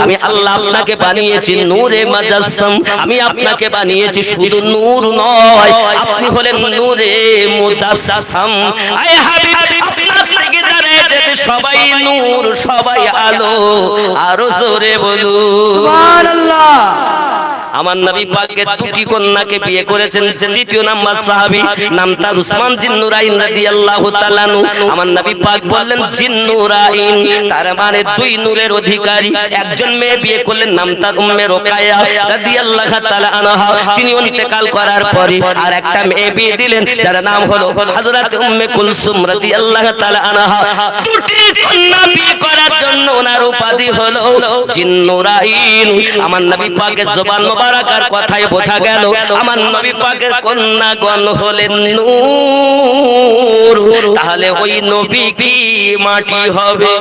আমি আল্লাহ আপনাকে বানিয়েছি নূরে মুজাসসাম, আমি আপনাকে বানিয়েছি শুধু নূর নয়, আপনি হলেন নূরে মুজাসসাম। আয় হাবিব, আপনার থেকে যারা এসেছে সবাই নূর, সবাই আলো, আরো জোরে বলুন সুবহানাল্লাহ। আমার নবী পাকের দুটি কন্যাকে বিয়ে করেছেন। দ্বিতীয় নাম্বার সাহাবী, নাম তার উসমান জিন্নুরাইন রাদিয়াল্লাহু তাআলা আনহু। আমার নবী পাক বললেন জিন্নুরাইন, তার মানে দুই নূরের অধিকারী। একজন মেয়ে বিয়ে করলেন, নাম তার উম্মে রুকায়া রাদিয়াল্লাহু তাআলা আনহা। তিনি ইন্তেকাল করার পরে আর একটা মেয়ে বিয়ে দিলেন, যার নাম হলো হযরত উম্মে কুলসুম রাদিয়াল্লাহু তাআলা আনহা। দুটি কন্যা বিয়ে করার জন্য ওনার উপাধি হলো জিন্নুরাইন। আমার নবী পাকের জবান মুবারাকার কথায় বোঝা গেল আমার নবী পাকের কন্যাগণ হলেন নূর। তাহলে ওই নবী কি মাটি হবে?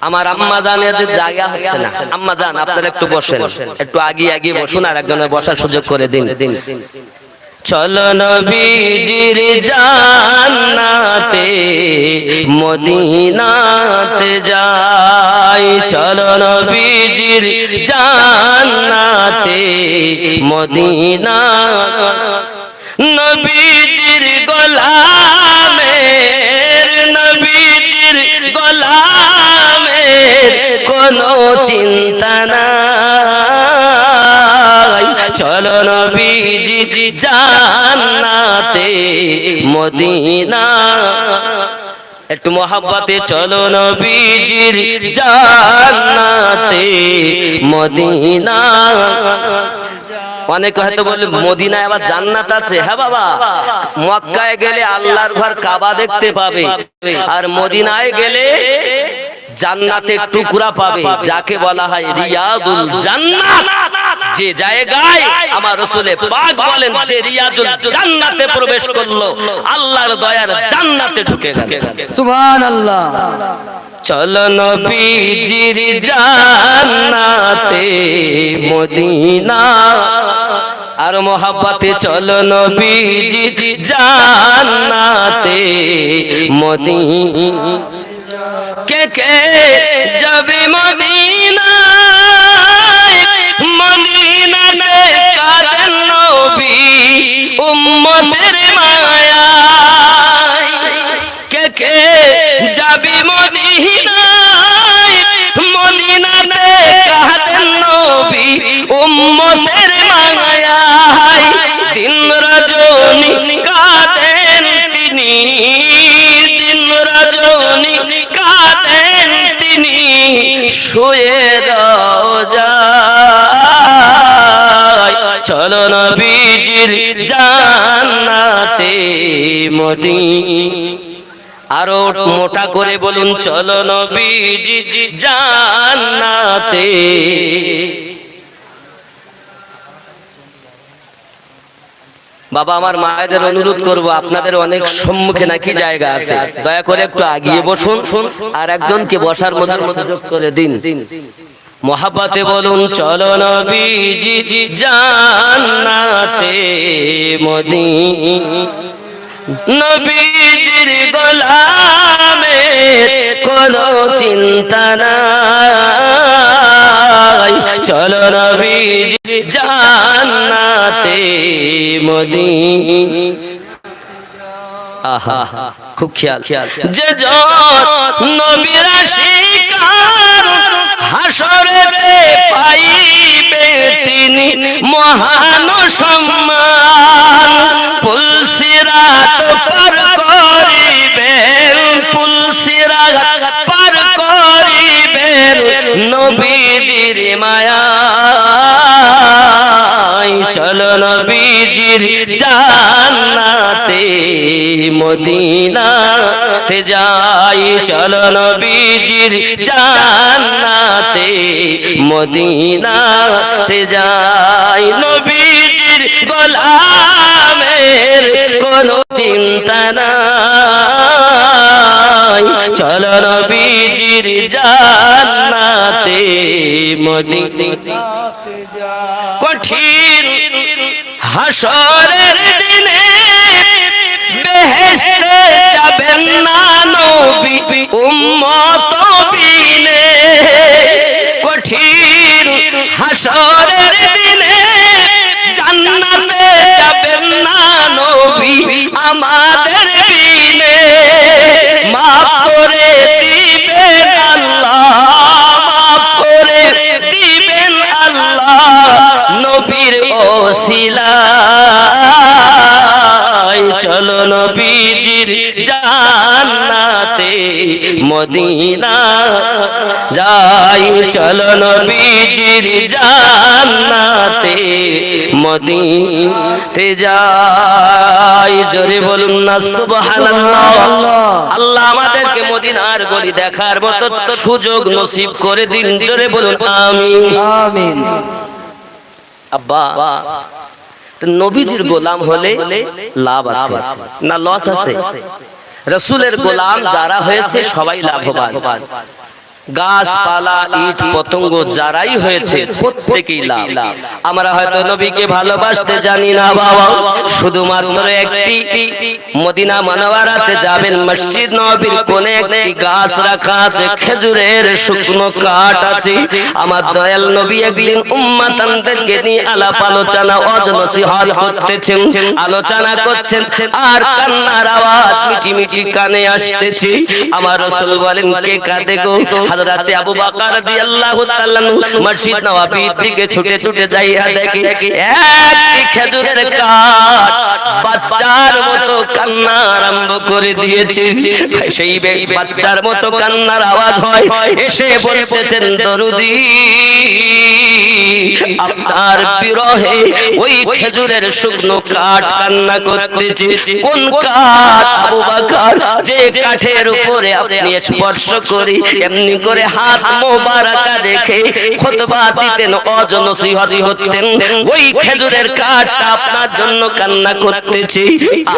আমার আম্মা জানের জায়গা হচ্ছে না। আম্মা জান, আপনারা একটু বসেন, একটু আগিয়ে আগিয়ে বসুন, আর একজনের বসার সুযোগ করে দিন। চলো নবীজির জান্নাতে মদিনাতে যাই, চলো নবীজির জান্নাতে মদিনা, নবীজির গোলামের, নবীজির গোলামের কোনো চিন্তা নাই, চলো নবীজি জান্নাতে মদিনা। একটু মোহাব্বতে চলো নবীজির জান্নাতে মদিনা। অনেকে হয়তো বলবে মদিনায় আবার জান্নাত আছে। হ্যাঁ বাবা, মক্কায় গেলে আল্লাহর ঘর কাবা দেখতে পাবে, আর মদিনায় গেলে জান্নাতের টুকরা পাবে, যাকে বলা হয় রিয়াদুল জান্নাত। যে জায়গায় আমার রাসূলে পাক বলেন যে রিয়াদুল জান্নাতে প্রবেশ করলো, আল্লাহর দয়ার জান্নাতে ঢুকে গেল। সুবহানাল্লাহ। চলো নবীজির জান্নাতে মদিনা, আর মোহাব্বতে চলো নবীজি জান্নাতে মদিনা। কে কে যাবে মদিনায়, মদিনাতে কাঁদেন নবী উম্মতের মায়ায়। কে কে যাবে মদিনায়, মদিনাতে কাঁদেন নবী উম্মতের মায়ায়। দিন রজনী কাঁদেন তিনি, দিন রজনী কাঁদেন তিনি শুয়ে রওজায়। চলো নবীজির জান্নাতে মদিনা, আরো মোটা করে বলুন চলো নবীজি জান্নাতে। বাবা, আমার মায়েদের অনুরোধ করব, আপনাদের অনেক সম্মুখে নাকি জায়গা আছে, দয়া করে একটু আগিয়ে বসুন, আর একজনকে বসার মধ্যে সুযোগ করে দিন। মোহাব্বতে বলুন চলো নবীজি জান্নাতে মদিনা, নবীজির গোলামের কোনো চিন্তা নাই, চলো নবীজি জান্নাতে মদিনা। আহা, খুব খেয়াল যে যত নবীর শিকার হাসরেতে পাইবে তিনি মহান সম্মান। পুলসিরাত পার করিবেন, পুলসিরাত পার করিবেন নবীজির মায়ায়। চলো নবীজির জান্নাতে মদিনাতে যাই, চলো নবীজির জান্নাতে মদিনাতে যাই। নবীজির গোলামের কোনো চিন্তা নাই, চলো নবীজির জান্নাতে মদিনাতে যাই। কঠিন হাসরের দিনে বেহেশতে যাবেন যাবেন না নবী উম্মত বিনে, কঠিন হাসরের দিনে জান্নাতে যাবেন না নবী আমাদের বিনে, মাফ করে দিবেন আল্লাহ, মাফ করে দিবেন আল্লাহ নবীর ওসিলায়। চলো নবীজির জান্নাতে মদিনা যাই, চলো নবীজির জান্নাতে মদিনাতে যাই। জোরে বলুন না সুবহানাল্লাহ। আল্লাহ আমাদেরকে মদিনার গলি দেখার মতো সুযোগ নসিব করে দিন। জোরে বলুন আমিন আমিন। আব্বা, নবীজির গোলাম হলে লাভ আছে না লস আছে? রাসূলের গোলাম যারা হয়েছে সবাই লাভবান। গাছপালা ইট পতঙ্গ যারাই হয়েছে প্রত্যেকেই লাভ। আমরা হয়তো নবীকে ভালোবাসতে জানি না বাবা, শুধুমাত্র একটি মদিনা মুনাওয়ারাতে যাবেন, মসজিদ নববীর কোণে একটি গাছ রাখা আছে, খেজুরের শুকনো কাঠ আছে। আমার দয়াল নবী একদিন উম্মতানদেরকে নিয়ে আলাপ আলোচনা ওয়াজ নসিহত করতেছেন, আলোচনা করছেন, আর কান্নার আওয়াজ মিটি মিটি কানে আসতেছে। আমার রাসূল বলেন, কে কাঁদে গো? হযরতে আবু বকর রাদিয়াল্লাহু তাআলা মসজিদ নববীর দিকে ছুটে ছুটে যাইয়া দেখে একটি খেজুরের কাঠ বাচ্চার মতো কান্না আরম্ভ করে দিয়েছে। সেই বাচ্চার মতো কান্নার আওয়াজ হয়, এসে বলতেছেন, দরুদি আপনার বিরহে ওই খেজুরের শুকনো কাঠ কান্না করতেছে। কোন কাঠ আবু বকর? যে কাঠের উপরে আপনি স্পর্শ করি এমনি করে হাত মোবারকা রেখে খুতবা দিতেন, ওয়াজ নসিহত করতেন, ওই খেজুরের কাঠটা আপনার জন্য কান্না করতেছে।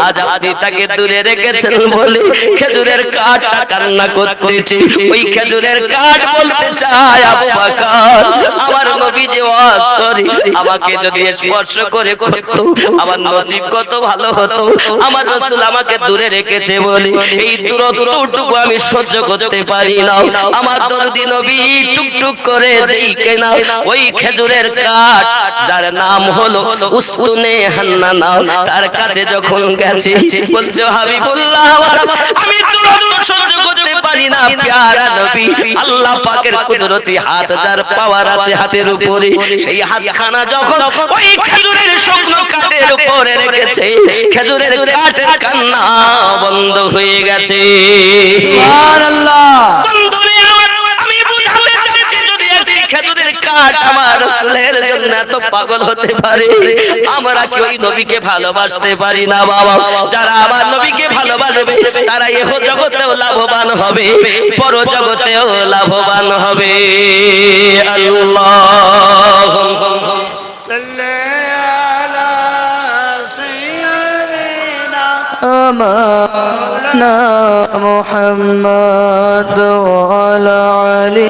আজ আপনি তাকে দূরে রেখেছেন বলে খেজুরের কাঠটা কান্না করতেছে। ওই খেজুরের কাঠ বলতে চায়, আবু বকর আমার নবী যে ওয়াজ করে আমাকে যদি স্পর্শ করে করত আমার নসিব কত ভালো হতো। আমার রাসূল আমাকে দূরে রেখেছে বলে এই দূরত্বটুকু আমি সহ্য করতে পারি না। আমার দরদি নবী টুকটুক করে দেখে না ওই খেজুরের কাঠ, যার নাম হলো উস্তুনে হান্নানা, তার কাছে যখন গেছে বলছো, হাবিবুল্লাহ আমি দূরত্ব সহ্য করতে পারি না। প্যারা নবী, আল্লাহ পাকের কুদরতি হাত, যার পাওয়ার আছে হাতের উপরে, সেই হাতখানা যখন ওই খেজুরের শুকনো কাঠের উপরে রেখেছে, খেজুরের কাঠের কান্না বন্ধ হয়ে গেছে। সুবহানাল্লাহ। বন্ধুরে আমার, আমি বুঝাতে চাচ্ছি, যদি একটি খেজুরের কাঠ আমার রাসূলের জন্য এত পাগল হতে পারে, আমরা কি ওই নবীকে ভালোবাসতে পারি না বাবা? যারা আমার নবীকে ভালোবাসবে তারা ইহ জগতেও লাভবান হবে, পর জগতেও লাভবান হবে। আল্লাহ আমানা মুহাম্মদ ওয়া আলা আলি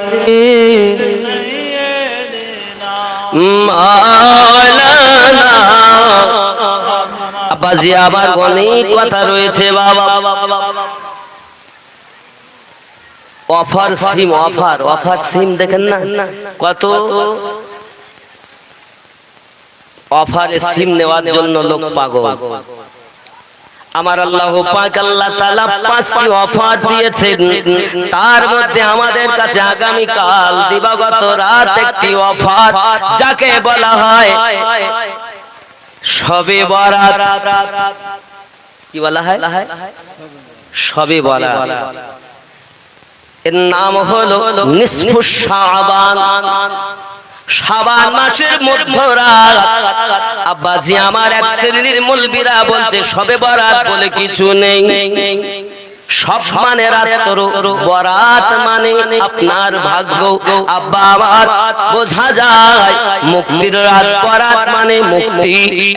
মাওলানা। আব্বাজি আবার অনেক কথা রয়েছে বাবা। অফার সিম, অফার সিম দেখেন না কত, অফারে সিম নেওয়ার জন্য লোক পাগল। আমার আল্লাহ পাক আল্লাহ তাআলা 5টি অফার দিয়েছেন, তার মধ্যে আমাদের কাছে আগামী কাল দিবাগত রাত একটি অফার, যাকে বলা হয় শবে বরাত। কি বলা হয়? শবে বরাত। এর নাম হলো নিসফু শাবান, শাবান মাসের মধ্যরাত। আব্বাজি আমার এক শ্রেণীর মুলবিরা বলছে শবে বরাত বলে কিছু নেই, সব মানে রাত্র, বরাত মানে আপনার ভাগ্য। আব্বা আমার বোঝা যায় মুক্তির রাত, বরাত মানে মুক্তি।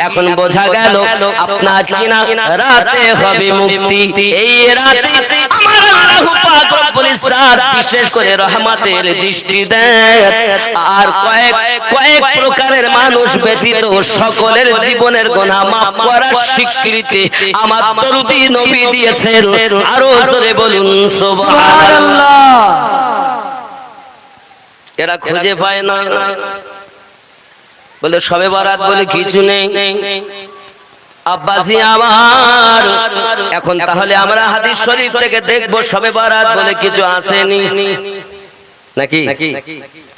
এখন বোঝা গেল আপনার কিনা রাতে হবে মুক্তি। এই রাতে আমার আল্লাহ পাক রব্বুল ইজ্জত যার বিশেষ করে রহমতের দৃষ্টি দেন আর কয়েক প্রকারের মানুষ ব্যতীত সকলের জীবনের গুনাহ মাফ করার স্বীকৃতি আমার দরুদি নবী দিয়েছেন। আরো জোরে বলুন সুবহানাল্লাহ। এরা খুঁজে পায় না, বলে শবে বরাত বলে কিছু নেই। আব্বাসি আমার, এখন তাহলে আমরা হাদিস শরীফ থেকে দেখবো শবে বরাত বলে কিছু আসেনি নাকি?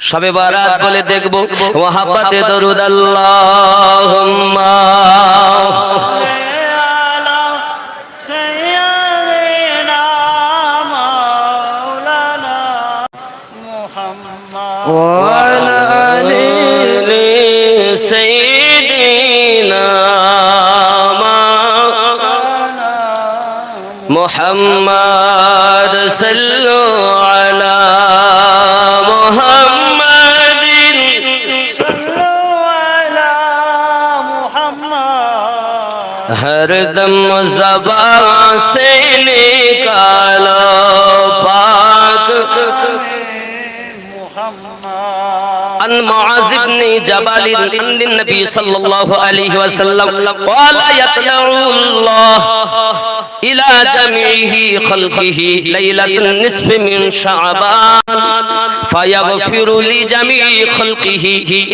শবে বরাত বলে দেখবো মহাব্বতে দরুদ আল্লাহুম্মা وعلى آل سيدنا محمد صلوا على محمد हर दम ज़बान से निकालो पाक عن معاذ بن جبل عن النبي صلى الله عليه وسلم قال يطلع الله إلى جميع خلقه ليلة النصف من شعبان فيغفر لجميع خلقه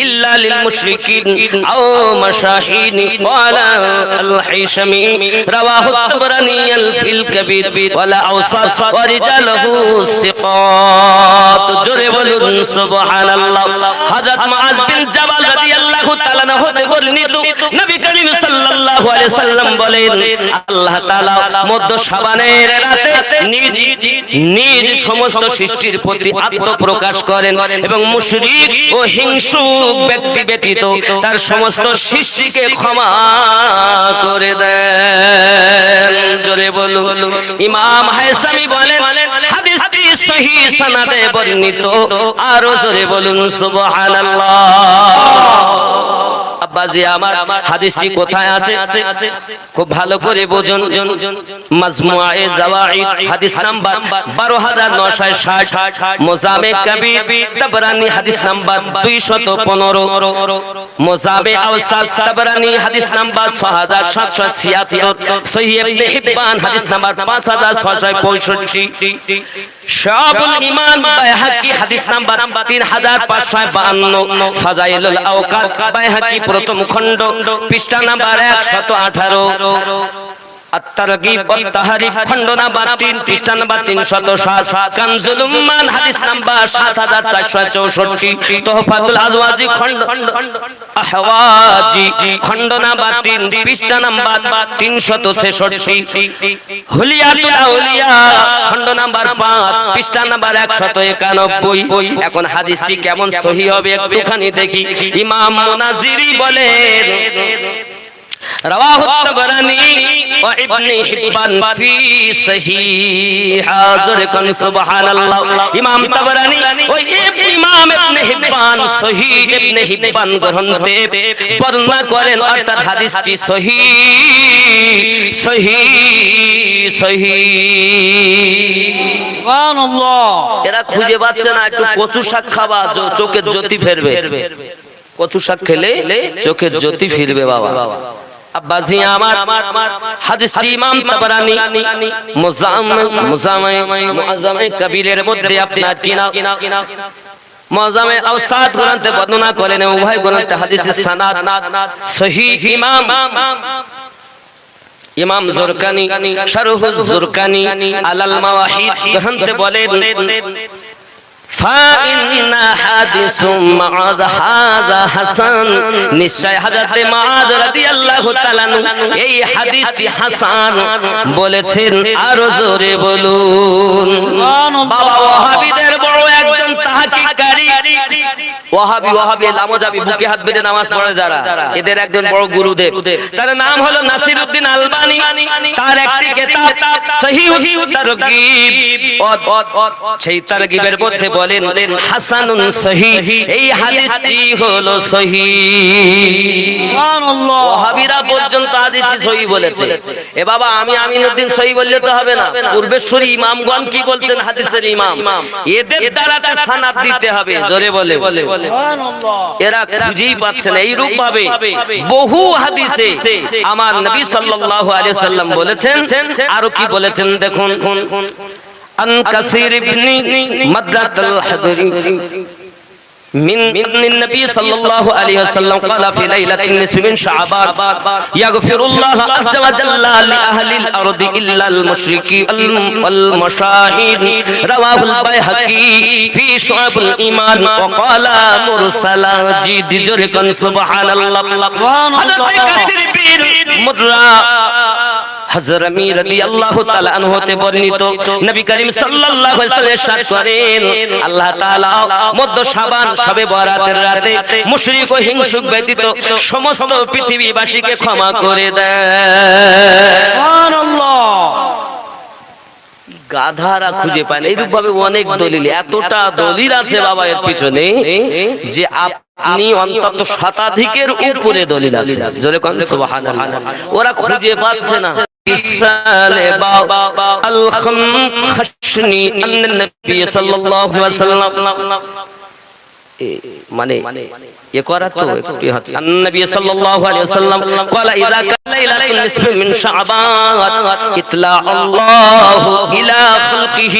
إلا للمشركين أو مشاهين. قال الحيشمي رواه الطبراني في الكبير ولا أوصاف ورجاله الثقات. জোরে বলুন সুবহানাল্লাহ। হযরত মুআয বিন জাবাল রাদিয়াল্লাহু তাআলা আনহু বর্ণিত নবী করিম সাল্লাল্লাহু আলাইহি সাল্লাম বলেন, আল্লাহ তাআলা মধ্য শাবানের রাতে নিজ সমস্ত সৃষ্টির প্রতি আত্মপ্রকাশ করেন এবং মুশরিক ও হিংসুক ব্যক্তি ব্যতীত তার সমস্ত সৃষ্টিকে ক্ষমা করে দেন। জোরে বলুন। ইমাম হায়সামি বলেন হাদিসটি সহিহ সনদে বর্ণিত। আরো জোরে বলুন সুবহানাল্লাহ। আব্বাজি আমার, হাদিসটি কোথায় আছে খুব ভালো করে বুঝুন। মাজমুআয়ে জাওয়াইদ হাদিস নাম্বার 12960, মুজামে কবির তাবরানী হাদিস নাম্বার 215, মুজামে আওসাত তাবরানী হাদিস নাম্বার 6776, সহিহ ইবনে হিব্বান হাদিস নাম্বার 5665, শাবুল ঈমান বাইহাকি হাদিস নাম্বার 3552, ফাজাইলুল আওকাত বাইহাকি প্রথম খণ্ড পৃষ্ঠা নাম্বার 118, at-targhib wat-tahrib খণ্ড নাম্বার 3 পৃষ্ঠা নাম্বার 307, কানজুল উম্মান হাদিস নাম্বার 7464, তোহফাতুল আজওয়াজি খণ্ড আহওয়াজি খণ্ড নাম্বার 3 পৃষ্ঠা নাম্বার 366, হুলিয়াতুল আউলিয়া খণ্ড নাম্বার 5 পৃষ্ঠা নাম্বার 191। এখন হাদিসটি কেমন সহিহ হবে একটুখানি দেখি। ইমাম মুনাজিরি বলেন রাওয়াহু তাবরানী ওয়া ইবনে হিব্বান ফি সহিহ। হাজরে কোন সুবহানাল্লাহ। ইমাম তাবরানী ও ইমাম ইবনে হিব্বান সহিহ ইবনে হিব্বান গ্রন্থে বর্ণনা করেন, অর্থাৎ হাদিসটি সহিহ সহিহ সহিহ। সুবহানাল্লাহ। এরা খুঁজে পাচ্ছে না, একটু কচু শাক খাবা চোখের জ্যোতি ফিরবে। কচু শাক খেলে চোখের জ্যোতি ফিরবে বাবা। আব্বাজি আমার, হাদিসটি ইমাম তাবরানী মুজামে কবিরের মধ্যে আপনার কিনা মুজামে আওসাত গ্রন্থে বর্ণনা করেন। উভয় গ্রন্থে হাদিসের সনদ সহিহ। ইমাম জুরকানি শারহুল জুরকানি আলাল মাওয়াহিদ গ্রন্থে বলেন فإن حديث معاذ هذا حسن, নিশ্চয় হযরত মুআয রাদিয়াল্লাহু তাআলা এই হাদিসটি হাসান বলেছেন। আরো জোরে বলুন। বাবা ওয়াহাবিদের বড় একজন তাহকিককারী ওয়াহাবি লামজাবি বুকে হাত বেঁধে নামাজ পড়ে যারা, এদের একজন বড় গুরুদেব, তার নাম হলো নাসিরউদ্দিন আলবানী। তার একটি কিতাব সহিহ তারগিব, সেই তারগিবের মধ্যে বলেন হাসানুন সহিহ, এই হাদিসটি হলো সহিহ। সুবহানাল্লাহ। ওয়াহাবিরা পর্যন্ত হাদিসটি সহিহ বলেছে। এ বাবা, আমি আমিনুদ্দিন সহিহ বললে তো হবে না, পূর্বেশ্বরী ইমামগণ কি বলছেন হাদিসের ইমাম, এদের দ্বারাতে সানাদ দিতে হবে। জোরে বলে এরা খুঁজেই পাচ্ছে না। এইরূপ ভাবে বহু হাদিসে আমার নবী সাল্লাল্লাহু আলাইহি সাল্লাম বলেছেন। আরো কি বলেছেন দেখুন, আন কাসির ইবনে মাদরাতুল হাদরি من النبي صلى الله عليه وسلم قال في ليلة النصف من شعبان يغفر الله عز وجل لأهل الأرض إلا المشركين والمشاهين. رواه البيهقي في شعب الإيمان وقال مرسلا. جد جركن سبحان الله. هذا كثير بير مدرا হযরমি রাদিয়াল্লাহু তাআলা আনহু তে বর্ণিত, নবী করিম সাল্লাল্লাহু আলাইহি ওয়াসাল্লাম ইরশাদ করেন, আল্লাহ তাআলা মধ্য শাবান শবে বরাতের রাতে মুশরিক ও হিংসুক ব্যতীত সমস্ত পৃথিবীবাসীকে ক্ষমা করে দেয়। সুবহানাল্লাহ। গাধারা খুঁজে পায় না। এইরূপ ভাবে অনেক দলিল, এতটা দলিল আছে বাবা এর পিছনে যে আপনি অন্তত শতাধিকের উপরে দলিল আছে। জোরে কোন সুবহানাল্লাহ। ওরা খুঁজে পাচ্ছে না। الخشني أن النبي صلى الله عليه وسلم মানে ये করা তো একটু হচ্ছে النبي صلى الله عليه وسلم قال إذا كان ليلة النصف من شعبان اطلع الله إلى خلقه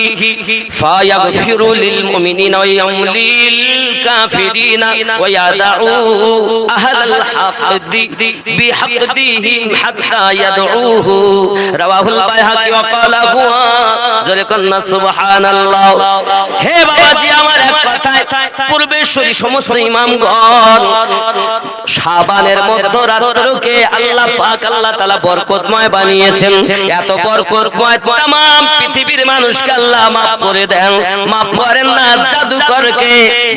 فيغفر للمؤمنين ويملي للكافرين ويدعو أهل الحقد بحقدهم حتى يدعوه. رواه البيهقي وقال هو. জোরে কন্না সুবহানাল্লাহ। হে বাবাজি, আমার এক কথায় পূর্বেশ্বরী সমস্ত ইমামগণ শাবানের মধ্যরাত্রকে আল্লাহ পাক আল্লাহ তাআলা বরকতময় বানিয়েছেন। এত বরকতময় तमाम পৃথিবীর মানুষকে আল্লাহ maaf করে দেন। maaf করেন না জাদুকরকে,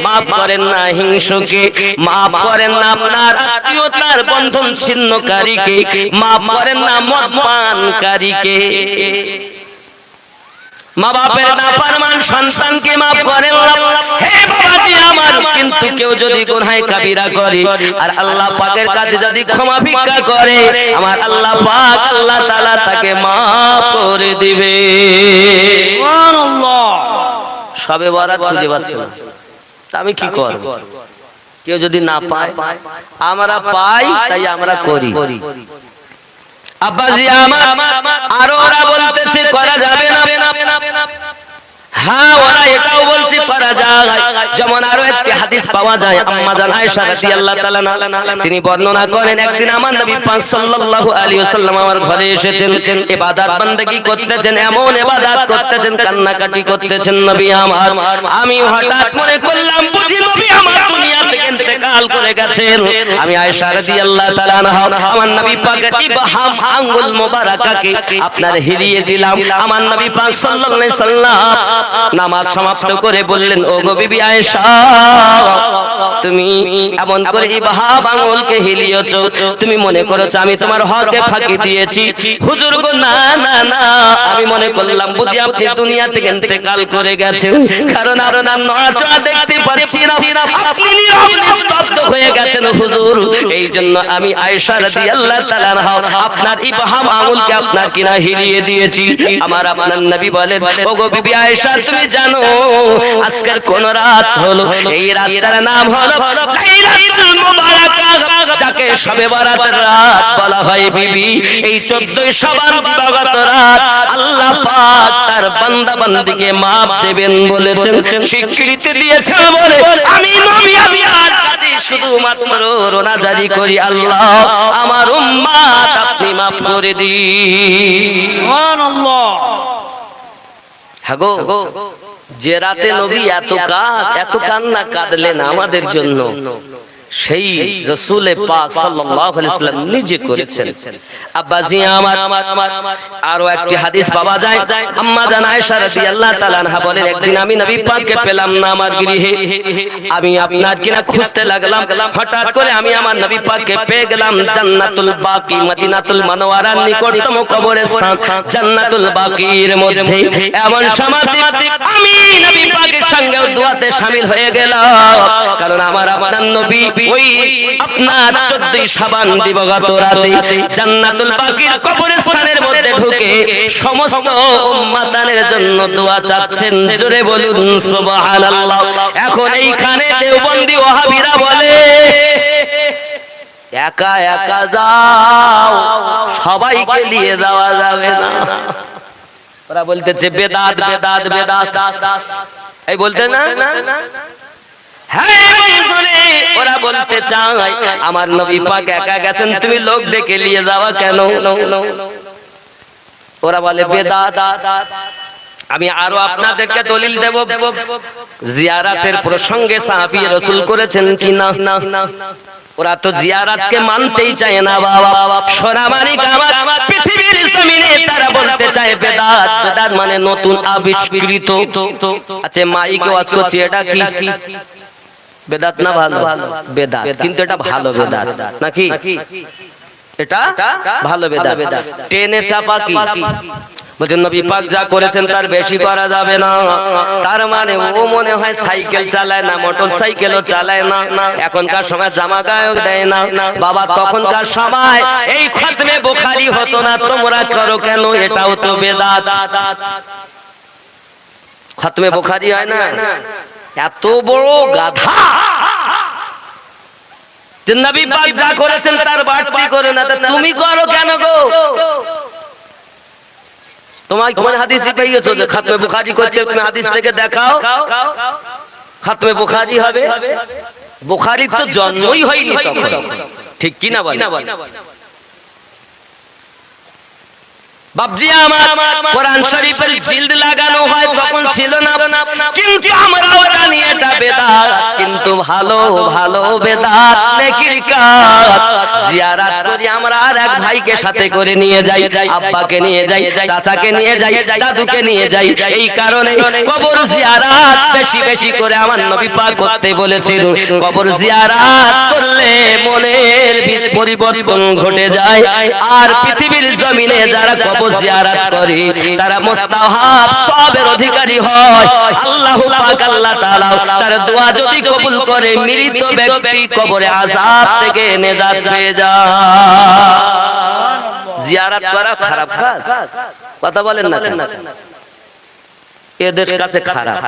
maaf করেন না হিংসুকে, maaf করেন না আপনার আত্মীয়তার বন্ধন ছিন্নকারীকে, maaf করেন না মদপানকারীকে, মা বাপের নাফরমান সন্তানকে maaf করেন না। হে বাবাজি আমার, কিন্তু কেউ যদি গুনাহে কাবিরা করে আর আল্লাহ পাকের কাছে যদি ক্ষমা ভিক্ষা করে, আমার আল্লাহ পাক আল্লাহ তাআলা তাকে maaf করে দিবে। সুবহানাল্লাহ। শবে বরাত খুঁজে পাচ্ছি না, আমি কি করব? কেউ যদি না পায়, আমরা পাই তাই আমরা করি। আব্বাজি আমার, আর ওরা বলতেছে করা যাবে না। হ্যাঁ, ওরা এটাও বলছে করা যায়। যেমন আরো একটি হাদিস পাওয়া যায়, আম্মা জান আয়েশা রাদিয়াল্লাহু তাআলা তিনি বর্ণনা করেন, একদিন আমার নবী পাক সাল্লাল্লাহু আলাইহি ওয়াসাল্লাম আমার ঘরে এসেছেন, ইবাদত বান্দেগী করতেছেন, এমন ইবাদত করতেছেন, কান্নাকাটি করতেছেন নবী আমার। আমি হঠাৎ মনে করলাম বুঝি নবী আমার দুনিয়া থেকে ইন্তেকাল করে গেছেন। আমি আয়েশা রাদিয়াল্লাহু তাআলা আনহা আমার নবী পাকের ইবহাম আঙ্গুল মোবারকাকে আপনার হিলিয়ে দিলাম। আমার নবী পাক সাল্লাল্লাহু আলাইহি ওয়াসাল্লাম নামাজ সমাপ্ত করে বললেন, ও গো বিবি আয়েশা, তুমি এমন করে ইবহাম আঙ্গুলকে হিলিয়েছো, তুমি মনে করেছো আমি তোমার হকে ফাঁকি দিয়েছি? হুজুর গো, না না না, আমি মনে করলাম বুঝি আপনি দুনিয়া থেকে ইন্তেকাল করে গেছেন, কারণ আর নড়াচড়া দেখতে পাচ্ছি না, আপনি নীরব নিস্তব্ধ হয়ে গেছেন হুজুর। এই জন্য আমি আয়েশা রাদিয়াল্লাহু তাআলা আনহা আপনার ইবহাম আঙ্গুলকে আপনার কিনা হিলিয়ে দিয়েছি। আমার আপনার নবী বলেন, ও গো বিবি আয়েশা, তুমি জানো আজকের কোন রাত হলো? এই রাতটার নাম হলো লাইলাতুল মুবারাকা, যাকে শবে বরাতের রাত বলা হয় বিবি। এই 14 শাবান দিবাগত রাত আল্লাহ পাক তার বান্দা বান্দিকে maaf দেবেন বলেছেন, স্বীকৃতি দিয়েছেন বলে আমি নবী আল্লাহর কাছে শুধুমাত্র রোনা জারি করি, আল্লাহ আমার উম্মত আপনি maaf করে দিন। সুবহানাল্লাহ। হ্যাঁ গো, যে রাতে নবী এত কান্না কাঁদলেন আমাদের জন্য, সেই রাসূল পাক সাল্লাল্লাহু আলাইহি ওয়াসাল্লাম নিজে করেছেন। আব্বাজি আমার আরো একটি হাদিস পাওয়া যায়, আম্মা জান আয়েশা রাদিয়াল্লাহু তাআলা আনহা বলেন, একদিন আমি নবী পাককে পেলাম না আমার গৃহে, আমি আপনার কিনা খুঁজতে লাগলাম, হঠাৎ করে আমি আমার নবী পাককে পেয়ে গেলাম জান্নাতুল বাকি মদিনাতুল মুনাওয়ারার নিকটতম কবরস্থান জান্নাতুল বাকির মধ্যে। এমন সময় আমি নবী পাকের সঙ্গে দোয়াতে শামিল হয়ে গেলাম, কারণ আমার আপনার নবী ওই আপনার 14 শাবান দিবাগত রাতে জান্নাতুল বাকির কবরস্থানের মধ্যে ঢুকে সমস্ত উম্মতানের জন্য দোয়া চাচ্ছেন। জোরে বলুন সুবহানাল্লাহ। এখন এইখানে দেওবন্দি ওয়াহাবীরা বলে একা একা যাও, সবাইকে নিয়ে যাওয়া যাবে না। ওরা বলতেছে বেদাত বেদাত বেদাত, এই বলতে না। ওরা বলতে চায় আমার নবী পাক একা গেছেন, তুমি লোক ডেকে নিয়ে যাওয়া কেন? ওরা বলে বেদাত। আমি আরো আপনাদেরকে দলিল দেব, জিয়ারাতের প্রসঙ্গে সাহাবী রাসূল করেছেন কি না। ওরা তো জিয়ারাতকে মানতেই চায় না বাবা। সোনামারি আমার পৃথিবীর জমিনে তারা বলতে চায় বেদাত। বেদাত মানে নতুন আবিষ্কৃত। আচ্ছা মাইকে ওয়াজ করছি, এটা কি বেদাত না ভালো? বেদাত, কিন্তু এটা ভালো বেদাত নাকি? এটা ভালো বেদাত। টেনে চাপা কি বলছেন নবী পাক যা করেছেন তার বেশি করা যাবে না। তার মানে ও মনে হয় সাইকেল চালায় না, মোটর সাইকেলও চালায় না, এখনকার সময় জামা গায়েও দেয় না। বাবা তখনকার সময় এই খতমে বুখারী হতো না, তোমরা করো কেন? এটাও তো বেদাত। খতমে বুখারী হয় না? এত বড় গাধা যে নবী পাক যা করেছেন তার বাড়তি করে না, তুমি করো কেন গো? তোমার কোন হাদিসে পেয়েছো যে খতমে বুখারী করতে? তুমি হাদিস থেকে দেখাও খতমে বুখারী হবে। বুখারীর তো জন্মই হয়নি তখন, ঠিক কি না বল? বাবজি আমার কোরআন শরীফের জিলদ লাগানো হয় তখন ছিল না, কিন্তু আমরাও জানি এটা বেদাত, কিন্তু ভালো ভালো বেদাত নেকির কাজ। জিয়ারত করি আমরা, আর এক ভাইকে সাথে করে নিয়ে যাই, আব্বাকে নিয়ে যাই, চাচাকে নিয়ে যাই, দাদুকে নিয়ে যাই। এই কারণে কবর জিয়ারত বেশি বেশি করে আমার নবী পাক করতে বলেছিল। কবর জিয়ারত করলে মনের পরিবর্তন ঘটে যায়, আর পৃথিবীর জমিনে যারা কবর জিয়ারত করে তারা মুস্তাহাব সওয়াবের অধিকারী হয়। আল্লাহ পাক আল্লাহ তাআলা তার দোয়া যদি কবুল করে, মৃত ব্যক্তি কবরে আযাব থেকে নেজাত পেয়ে যায়। জিয়ারত করা খারাপ কাজ? কথা বলেন না, এদের কাছে খারাপ।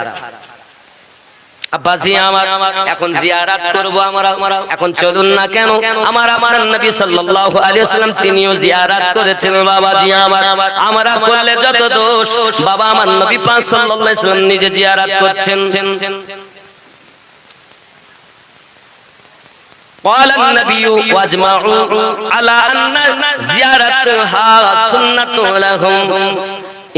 আব্বাজি আমার এখন জিয়ারত করব আমরা, এখন চলুন না কেন আমার নবী সাল্লাল্লাহু আলাইহি ওয়াসাল্লাম তিনিও জিয়ারত করেছেন। বাবাজি আমার আমরা করলে যত দোষ, বাবা আমার নবী পাক সাল্লাল্লাহু আলাইহি ওয়াসাল্লাম নিজে জিয়ারত করছেন। قال النبي واجمعوا على ان زيارتها سنة لهم।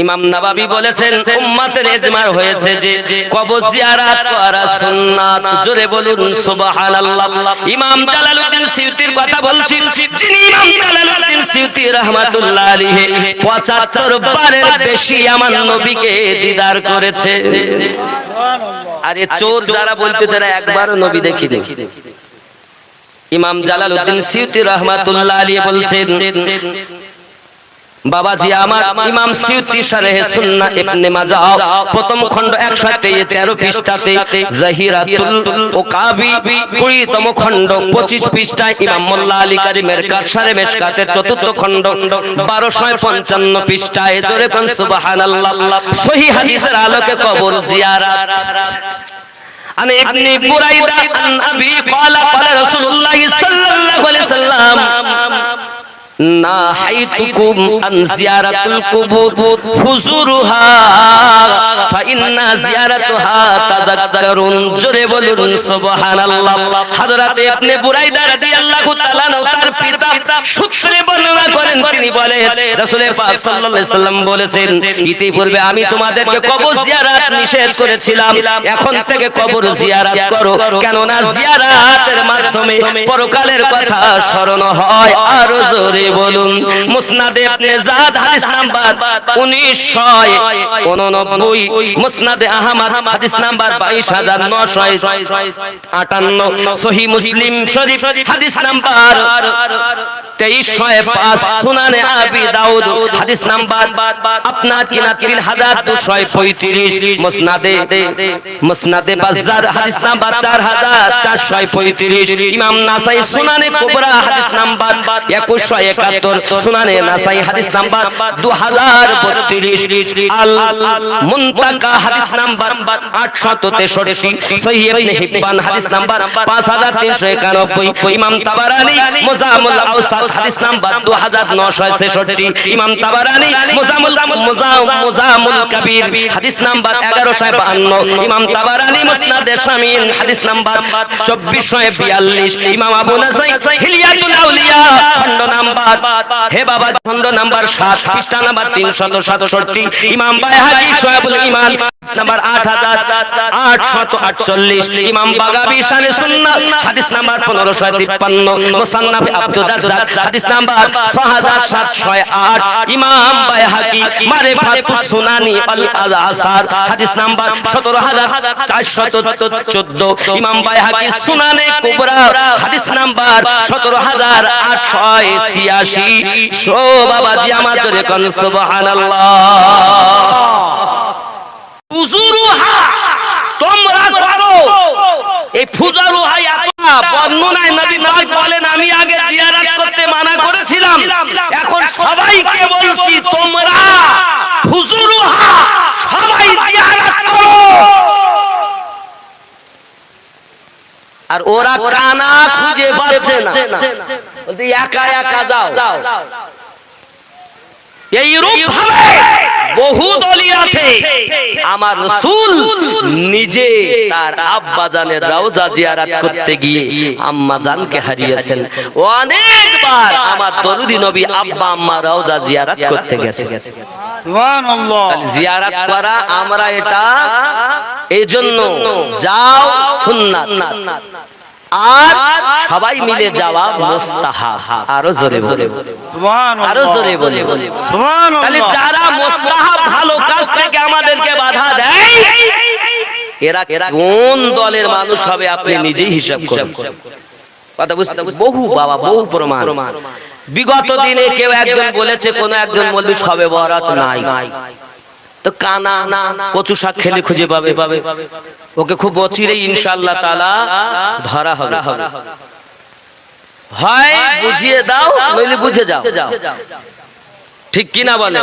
ইমাম নববী বলেছেন উম্মতের ইজমা হয়েছে যে কবর জিয়ারত করা সুন্নাত। জোরে বলুন সুবহানাল্লাহ। ইমাম জালালউদ্দিন সিউতির কথা বলছি, যিনি ইমাম জালালউদ্দিন সিউতি রাহমাতুল্লাহ আলাইহি 75 বারের বেশি আমার নবীকে দিদার করেছে। সুবহানাল্লাহ। আরে চোর যারা বলতে যারা একবারও নবী দেখিনি। ইমাম জালালউদ্দিন সিউতি রাহমাতুল্লাহ আলাইহি বলছেন, বাবাজি আমার ইমাম সিউতি শারহে সুন্নাহ ইবনে মাজাহ প্রথম খণ্ড 113 পৃষ্ঠাতে, জাহিরাতুল ওকাবি 20তম খণ্ড 25 পৃষ্ঠায়, ইমাম মোল্লা আলী কারি মেরকাত শারহে মেশকাতের 4র্থ খণ্ড 1255 পৃষ্ঠায়। জোরে কোন সুবহানাল্লাহ। সহিহ হাদিসের আলোকে কবর জিয়ারত। عن ابن بريدة عن أبي قال قال رسول الله صلى الله عليه وسلم نهيتكم عن زيارة القبور فزورها فإن زيارتها تذكر। জোরে বলুন সুবহানাল্লাহ। হযরত ইবনে বুরাইদা রাদিয়াল্লাহু তাআলা তার পিতা সূত্রে বর্ণনা করেন, তিনি বলেন রাসূল পাক সাল্লাল্লাহু আলাইহি সাল্লাম বলেছেন, ইতিপূর্বে আমি তোমাদেরকে কবর জিয়ারত নিষেধ করেছিলাম, এখন থেকে কবর জিয়ারত করো, কেননা জিয়ারতের মাধ্যমে পরকালের কথা স্মরণ হয়। আর জোরে বলুন। মুসনাদে ইবনে জাদ হাদিস নাম্বার 1989, মুসনাদে আহমদ হাদিস নাম্বার 22958, সহিহ মুসলিম শরীফ হাদিস নাম্বার 2305, সুনানে আবি দাউদ হাদিস নাম্বার আপনার কিনা 3235, মুসনাদে বাজ্জার হাদিস নাম্বার 4435, ইমাম নাসাই সুনানে কুবরা হাদিস নাম্বার 2171, সুনানে নাসাই হাদিস নাম্বার 2032, আল মুনতাকা হাদিস নাম্বার 863, সহিহ ইবনে হিব্বান হাদিস নাম্বার 5391, ইমাম তাবারানী মুজামুল আওসাত হাদিস নাম্বার 2966, ইমাম তাবারানী মুজামুল কবির হাদিস নাম্বার 1152, ইমাম তাবারানী মুসনাদে শামিল হাদিস নাম্বার 2442, ইমাম আবু নাসাই হিলিয়াতুল আউলিয়া খণ্ড নাম্বার, হে বাবা, খণ্ড নাম্বার 7 পৃষ্ঠা নাম্বার 367, ইমাম বাইহাকী শুআবুল ঈমান নাম্বার 8848, ইমাম বাগাবী শানে সুন্নাহ হাদিস নাম্বার 1553, মুসান্নাফ আব্দুর রাজ্জাক হাদিস নাম্বার 6708, ইমাম বাইহাকী মারিফাতুস সুনানি আল আসার হাদিস নাম্বার 17414, ইমাম বাইহাকী সুনানে কুবরা হাদিস নাম্বার 17886। সো বাবাজি আমার জোরে কোন সুবহানাল্লাহ। ফুজুরুহা, তোমরা করো। এই ফুজুরুহা এতটা বর্ণনায় নবী পাক বলেন, আমি আগে জিয়ারত করতে মানা করেছিলাম, এখন সবাইকে বলছি তোমরা ফুজুরুহা, সবাই জিয়ারত করো। আর ওরা কানা খুঁজে পাচ্ছে না, বলতে একা একা যাও। এই রূপ ভাবে বহু দলই আছে। আমার রাসূল নিজে তার আব্বা জানের রওজা জিয়ারত করতে গিয়ে আম্মা জানকে হারিয়েছেন। অনেকবার আমার দরুদি নবী আব্বা আম্মা রওজা জিয়ারত করতে গেছে। সুবহানাল্লাহ। জিয়ারত করা আমরা এটা এইজন্য যাও সুন্নাত, আর সবাই মিলে যাওয়া মুস্তাহাব। আরো জোরে বলে সুবহানাল্লাহ, আরো জোরে বলে সুবহানাল্লাহ। তাহলে যারা মুস্তাহাব ভালো কাজ থেকে আমাদেরকে বাধা দেয়, এরা কোন দলের মানুষ হবে আপনি নিজেই হিসাব করুন। কথা বুঝতে বহু বাবা বহু প্রমাণ। বিগত দিনে কেউ একজন বলেছে, কোন একজন বলবি সবে বরাত নাই, তো কানা কচু শাক খেলে খুঁজে পাবে, ওকে খুব অচিরেই ইনশাআল্লাহ তাআলা ধরা হবে। হয় বুঝিয়ে দাও, নইলে বুঝে যাও, ঠিক কি না বলে?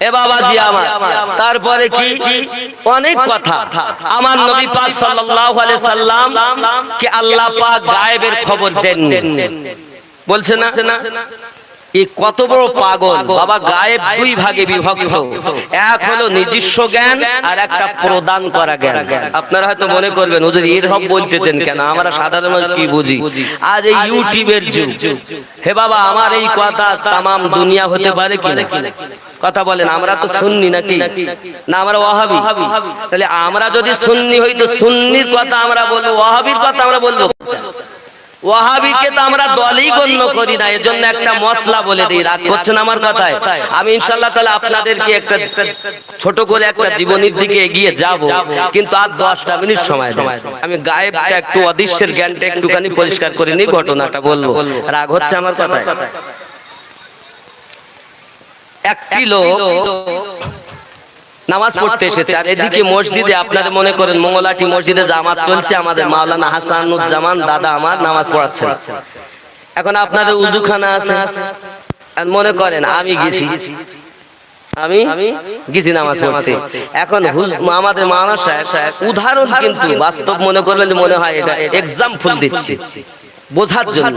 এ বাবাজি আমার, তারপরে কি অনেক কথা। আমার নবী পাক সাল্লাল্লাহু আলাইহি সাল্লাম কে আল্লাহ পাক গায়েবের খবর দেন, বলছে না? এই কত বড় পাগল বাবা। গায়েব দুই ভাগে বিভক্ত, এক হলো নিজস্ব জ্ঞান আর একটা প্রদান করা জ্ঞান। আপনারা হয়তো মনে করবেন হুজুর এরকম বলতেছেন কেন, আমরা সাধারণ মানুষ কি বুঝি? আজ এই ইউটিউবের যুগ। হে বাবা, আমার এই কথা তামাম দুনিয়া হতে পারে কি না? কথা বলেন, আমরা তো সুন্নি নাকি না? আমরা ওয়াহাবি। তাহলে আমরা যদি সুন্নি হই তো সুন্নির কথা আমরা বলবো, ওয়াহাবির কথা আমরা বলবো? ওয়াহাবিকে তো আমরা দলই গণ্য করি না। এজন্য একটা মশলা বলে দিই, রাগ করছেন আমার কথায়? আমি ইনশাআল্লাহ তাআলা আপনাদেরকে একটা ছোট করে একটা জীবনীর দিকে এগিয়ে যাব, কিন্তু আর 10টা মিনিট সময় দেন। আমি গায়েবটা একটু অদৃশ্যের জ্ঞানটা একটুখানি পরিষ্কার করে নিই, ঘটনাটা বলবো। রাগ হচ্ছে আমার কথায়? একটি লোক নামাজ পড়তে এসেছে, আর এদিকে মসজিদে আপনারা মনে করেন মঙ্গলাটি মসজিদে জামাত চলছে, আমাদের মাওলানা হাসানুজ্জামান দাদা আমার নামাজ পড়াচ্ছেন। এখন আপনাদের উযুখানা আছে, আর মনে করেন আমি গেছি নামাজ পড়তে। এখন আমাদের মাওলানা সাহেব উদাহরণ, কিন্তু বাস্তব মনে করবেন যে মনে হয় এটা এক্সাম্পল দিচ্ছি বোঝার জন্য।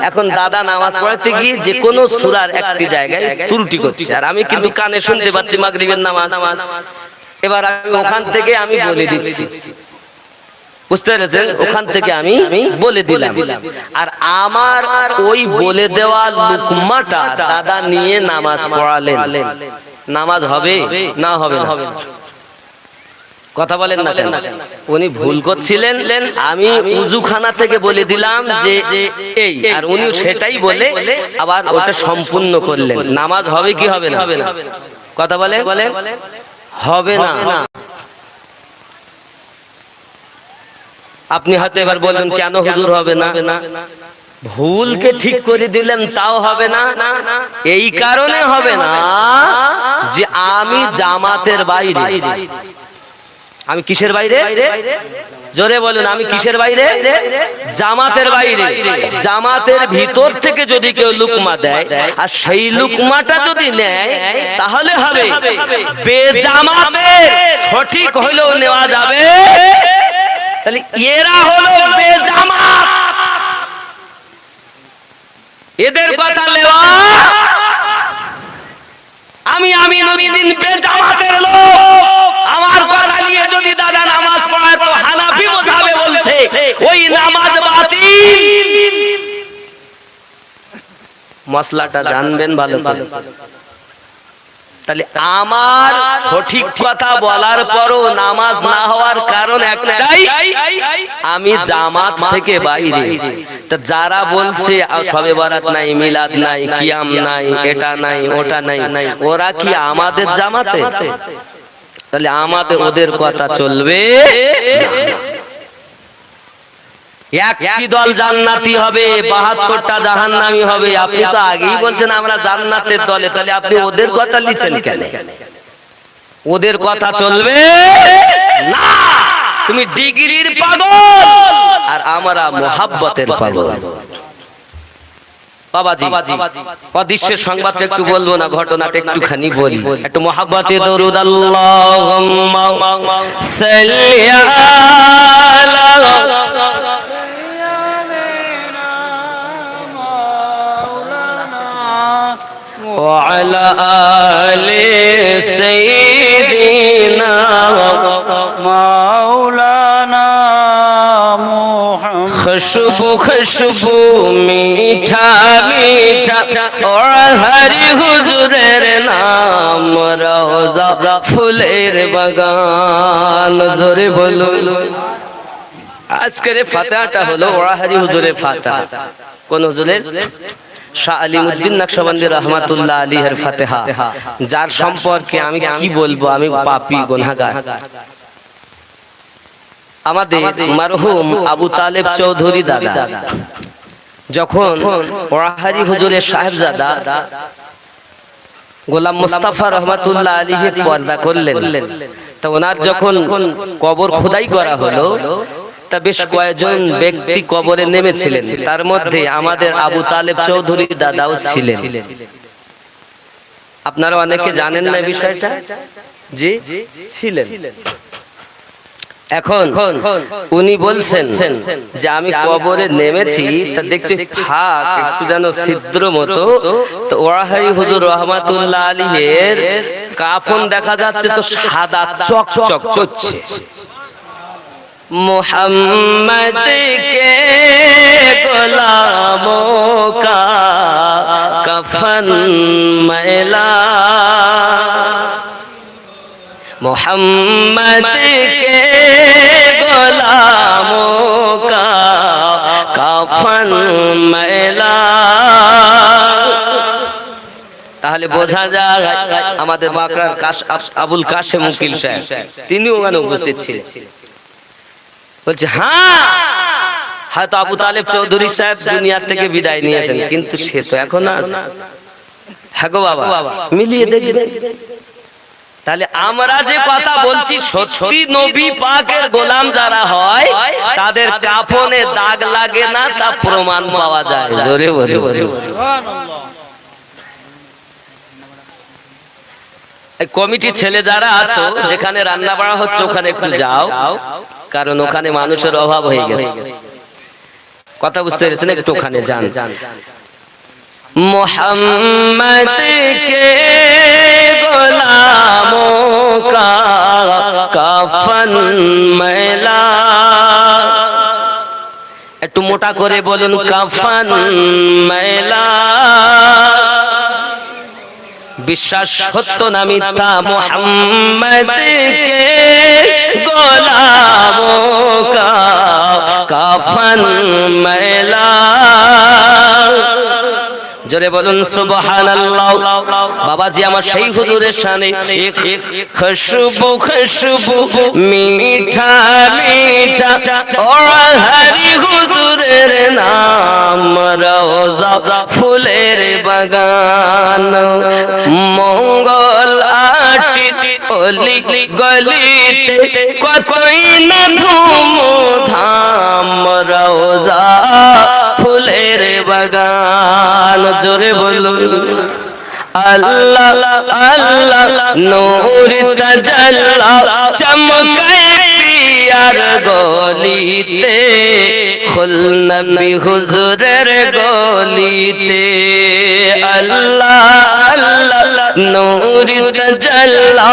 এখন দাদা নামাজ পড়াতে গিয়ে যে কোনো সূরার একটি জায়গায় ত্রুটি করছে, আর আমি কিন্তু কানে শুনতে পাচ্ছি মাগরিবের নামাজ। এবার আমি ওখান থেকে আমি বলে দিচ্ছি, বুঝতে পেরেছেন? ওখান থেকে আমি বলে দিলাম। আর আমার ওই বলে দেওয়া লুকমাটা দাদা নিয়ে নামাজ পড়ালেন। নামাজ হবে না হবে না? কথা বলেন না কেন? উনি ভুল করছিলেন, আমি উজুখানা থেকে বলে দিলাম যে এই, আর উনি সেটাই বলে আবার ওটা সম্পূর্ণ করলেন। নামাজ হবে কি হবে না? কথা বলে হবে না। আপনি হয়তো এবার বলবেন কেন হুজুর হবে না? ভুলকে ঠিক করে দিলেন তাও হবে না। এই কারণে হবে না যে আমি জামাতের বাইরে। আমি কিসের বাইরে? জোরে বলুন, আমি কিসের বাইরে? জামাতের বাইরে। জামাতের ভিতর থেকে যদি কেউ লুকমা দেয় আর সেই লুকমাটা যদি নেয় তাহলে হবে। বেজামাতের সঠিক হইলেও নেওয়া যাবে। তাহলে এরা হলো বেজামাত, এদের কথা নেওয়া। আমি আমিনুদ্দিন বেজামাতের লোক, আমার কথা নিয়ে যদি দাদা নামাজ পড়ায় তো হানাফি মাযহাবে বলছে ওই নামাজ বাতিল। মশলাটা জানবেন ভালো করে। তাহলে আমার সঠিক কথা বলার পরও নামাজ না হওয়ার কারণ একটাই, আমি জামাত থেকে বাইরে। তা যারা বলছে শবে বরাত নাই, মিলাদ নাই, কিয়াম নাই, এটা নাই, ওটা নাই, ওরা কি আমাদের জামাতে? তাহলে আমাদের ওদের কথা চলবে। একটি দল জান্নাতি হবে, ৭২টা জাহান্নামী হবে। আপনি তো আগেই বলছেন আমরা জান্নাতের দলে, তাহলে আপনি ওদের কথা লিখছেন কেন? ওদের কথা চলবে না। তুমি ডিগ্রির পাগল আর আমরা মুহাব্বতের পাগল। বাবাজি, অদৃশ্যের সংবাদটা একটু বলবো না, ঘটনাটা একটুখানি বলি। একটু মুহাব্বতে দরুদ আল্লাহুম্মা সাল্লি আলা وعلى آل سيدنا مولانا محمد खुशबू खुशबू मीठा मीठा और हरि हुजूरेर नाम रोजा फुलेर बागान। जोरे बोलुन। আজকের ফাতিহাটা হলো ওয়াহারি হুজুরের ফাতিহা। কোন হুজুরের? শাহ আলিমউদ্দিন নকশবন্দি রহমাতুল্লাহ আলাইহির ফাতিহা, যার সম্পর্কে আমি কি বলবো, আমি পাপী গুনাহগার। আমাদের মরহুম আবু তালেব চৌধুরী দাদা যখন ওয়াহারি হুজুরের সাহেবজাদা গোলাম মুস্তাফা রহমাতুল্লাহ আলাইহি পর্দা করলেন, তা ওনার যখন কবর খোদাই করা হলো তা বেশ কয়েকজন ব্যক্তি কবরে নেমেছিলেন। তার মধ্যে আমাদের আবু তালেব চৌধুরী দাদাও ছিলেন। আপনারা অনেকে জানেন না বিষয়টা? জি ছিলেন। এখন উনি বলছেন যে আমি কবরে নেমেছি, তা দেখছি ফাঁক একটু যেন ছিদ্র মতো। তো ওয়াহারি হুজুর রহমাতুল্লাহ আলাইহির কাফন দেখা যাচ্ছে তো সাদা চকচক করছে। मोहम्मद के गुलामों का कफन मैला, मोहम्मद के गुलामों का कफन मैला। তাহলে বোঝা যায় আমাদের বাঁকড়ার আবুল কাশেম উকিল সাহেব তিনি ওখানে উপস্থিত ছিলেন। বলছে হ্যাঁ, হয়তো আবু তালেব চৌধুরী সাহেব দুনিয়া থেকে বিদায় নিয়েছেন, কিন্তু সে তো এখন আছে। হ্যাঁ গো বাবা, মিলিয়ে দেখবেন। তাহলে আমরা যে কথা বলছি, সত্যি নবী পাকের গোলাম যারা হয় তাদের কাফনে দাগ লাগে না, তা প্রমাণ পাওয়া যায়। জোরে বলে সুবহানাল্লাহ। এই কমিটি ছেলে যারা আছো, যেখানে রান্না বাড়া হচ্ছে ওখানে একটু যাও, কারণ ওখানে মানুষের অভাব হয়ে গেছে। কথা বুঝতে পেরেছেন? একটু ওখানে যান। মোহাম্মদ কে গোলামোं का कफन मैला, একটু মোটা করে বলুন, কাফন মেলা। বিশ্বাস সত্য না মিথ্যা, মুহাম্মদকে গোলামোं का কাফন মেলা। জোরে বলুন সুবহানাল্লাহ। বাবাজি আমার সেই হুজুরের শানে খুশবু খুশবু মিঠা মিঠা ও হরি হুজুরের নাম, রওজা ফুলের বাগান, মঙ্গল আটি অলি গলিতে কতই না ধুম ধাম, রওজা ফুলের বাগান। জোরে বলুন আল্লাহ আল্লাহ, নূর তাজাল্লা চমকায় পিয়ার গলিতে, খুল নবী হুজুরের গলিতে। আল্লাহ আল্লাহ, নূর তাজাল্লা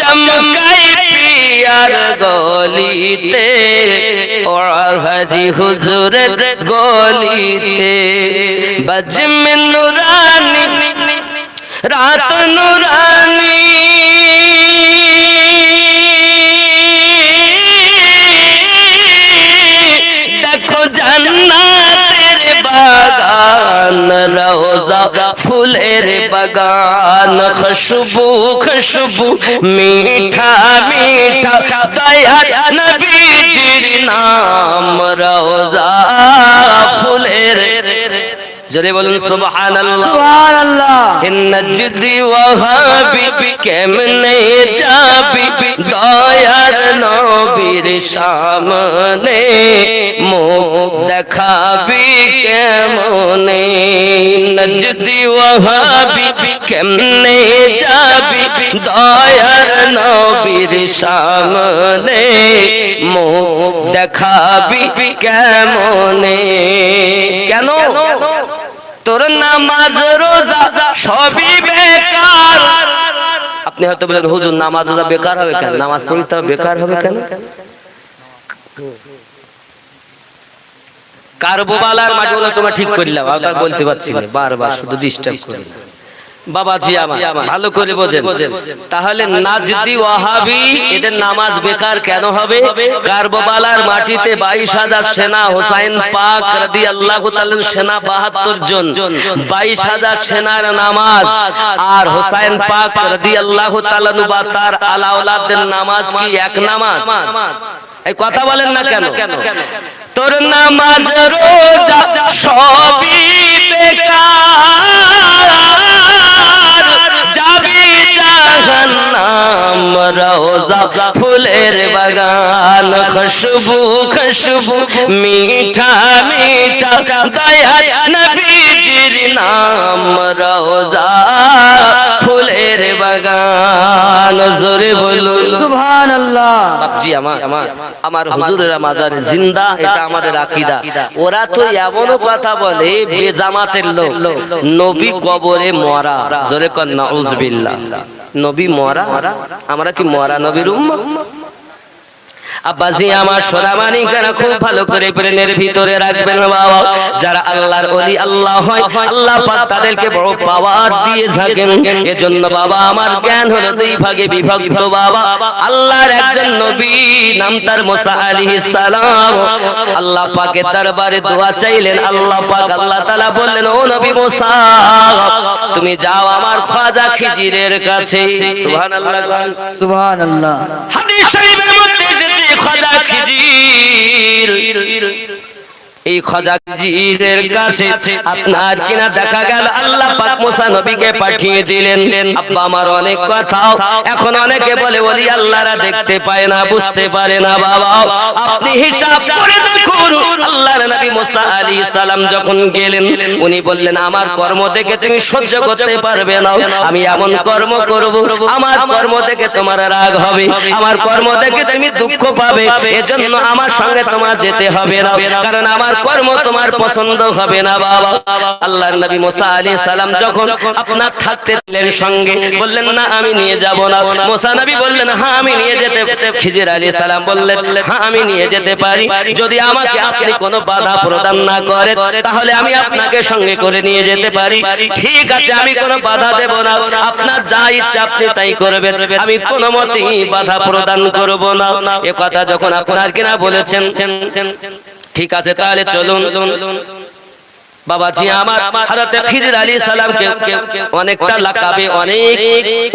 চমকায় পিয়ার গলিতে, ও হরি হুজুরের গলিতে। বজম নুরানি রাত নুরানি, দেখো জান্নাতের বাগান, রওজা ফুলের বাগান, খুশবু খুশবু মিঠা মিঠা দয়ার নবীজির নাম, রওজা ফুলের। জোরে বলুন সুবহানাল্লাহ সুবহানাল্লাহ। নজদি ওয়াহাবি কেমনে যাবি দয়ার নবীর সামনে, মুখ দেখাবি কেমনে। নজদি ওয়াহাবি কেমনে যাবি দয়ার নবীর সামনে, মুখ দেখাবি কেমনে। কেন? তোর নামাজ রোজা সবই বেকার। আপনি হয়তো বলেন হুজুর নামাজ রোজা বেকার হবে কেন? নামাজ পড়তে হবে বেকার হবে কেন? কারবালার মাটিগুলো তোমরা ঠিক করলাম, আর বলতে পারছি না, বারবার শুধু ডিস্টার্ব করি। বাবাজি আমার ভালো করে বোঝেন, তাহলে নাজদি ওয়াহাবি এদের নামাজ বেকার কেন হবে? কারবালার মাটিতে 22,000 সেনা, হোসাইন পাক রাদিয়াল্লাহু তাআলা সেনা 72 জন, 22,000 সেনার নামাজ, আর হোসাইন পাক রাদিয়াল্লাহু তাআলা বা তার আলাওলাদের নামাজ কি এক নামাজ? এই কথা বলেন না কেন? তোর নামাজ রোজা সবই বেকার, যাবি জাহান্নাম, রওজা ফুলের বাগান, খুশবু খুশবু মিঠা মিঠা দয়ার নবীজির নাম, রওজা ফুলের বাগান। জোরে বলুন সুবহানাল্লাহ। বাপজি আমার হুজুরেরা মাজারে জিন্দা, এটা আমাদের আকীদা। ওরা তো এমনও কথা বলে বেজামাতের লোক, নবী কবরে মরা। জোরে কর নাউজুবিল্লাহ। নবী মরা, আমরা কি মরা নবীর উম্মত? আব্বাজি আমার সোনামানি কেন খুব ভালো করে ব্রেনের ভিতরে রাখবেন বাবা। যারা আল্লাহর ওলি আল্লাহ হয়, আল্লাহ পাক তাদেরকে বড় পাওয়ার দিয়ে থাকেন। এজন্য বাবা আমার জ্ঞান হলো দুই ভাগে বিভক্ত বাবা। আল্লাহর একজন নবী, নাম তার মুসা আলাইহিস সালাম। আল্লাহ পাকের দরবারে দোয়া চাইলেন, আল্লাহ পাক আল্লাহ তাআলা বললেন, ও নবী মুসা তুমি যাও আমার খাজা খিজিরের কাছে। সুবহানাল্লাহ সুবহানাল্লাহ। হাদিস শরীফের মধ্যে খাজা খিজির, এই খাজা খিজিরের কাছে আপনার কিনা দেখা গেল আল্লাহ পাক মুসা নবীকে পাঠিয়ে দিলেন। আব্বা আমার অনেক কথা এখন অনেকে বলে ওলি আল্লাহরা দেখতে পায় না, বুঝতে পারে না। বাবা আপনি হিসাব করে দেখুন, আল্লাহর নবী মুসা আলাইহিস সালাম যখন গেলেন, উনি বললেন আমার কর্ম দেখে তুমি সহ্য করতে পারবে না, আমি এমন কর্ম করব আমার কর্ম দেখে তোমার রাগ হবে, আমার কর্ম দেখে তুমি দুঃখ পাবে, এজন্য আমার সঙ্গে তোমার যেতে হবে না, কারণ আমার কর্ম তোমার পছন্দ হবে না বাবা। আল্লাহর নবী মুসা আলাইহিস সালাম যখন আপনার থাকতে দিলেন সঙ্গে, বললেন না আমি নিয়ে যাব না। মুসা নবী বললেন হ্যাঁ আমি নিয়ে যেতে। খিজির আলাইহিস সালাম বললেন হ্যাঁ আমি নিয়ে যেতে পারি, যদি আমাকে আপনি কোনো বাধা প্রদান না করেন তাহলে আমি আপনাকে সঙ্গে করে নিয়ে যেতে পারি। ঠিক আছে আমি কোনো বাধা দেব না, আপনার যা ইচ্ছা আপনি তাই করবেন, আমি কোনো মতেই বাধা প্রদান করব না। এ কথা যখন আপনার কিনা বলেছেন, ঠিক আছে তাহলে চলুন। বাবাজি আমার হযরত খিজির আলাইহিস সালামকে অনেকটা লাকাবে অনেক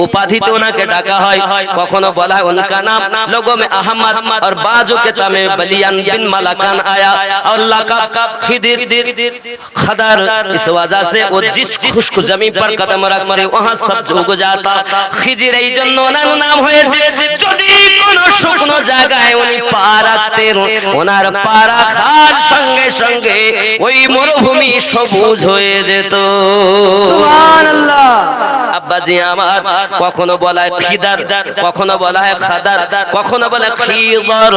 উপাধিতে ওনাকে ডাকা হয়। কখনো বলা হয় उनका नाम लोगों में अहमद और बाजू के तमे बलियान बिन मलकान आया और लक़ब खिदिर खदर, इस वजह से वो जिस खुश्क जमीन पर कदम रखते वहां सब उग जाता। খিজির এই জন্য ওনার নাম হয়েছে, যদি কোনো শুকনো জায়গায় উনি পা রাখতেন ওনার পা রাখার সঙ্গে সঙ্গে ওই মরুভূমি সবুজ হয়ে যেত। সুবহানাল্লাহ। আব্বাজি আমার কখনো বলা হয় খিদার, কখনো বলা হয় খাদার, কখনো বলা হয় খিদর।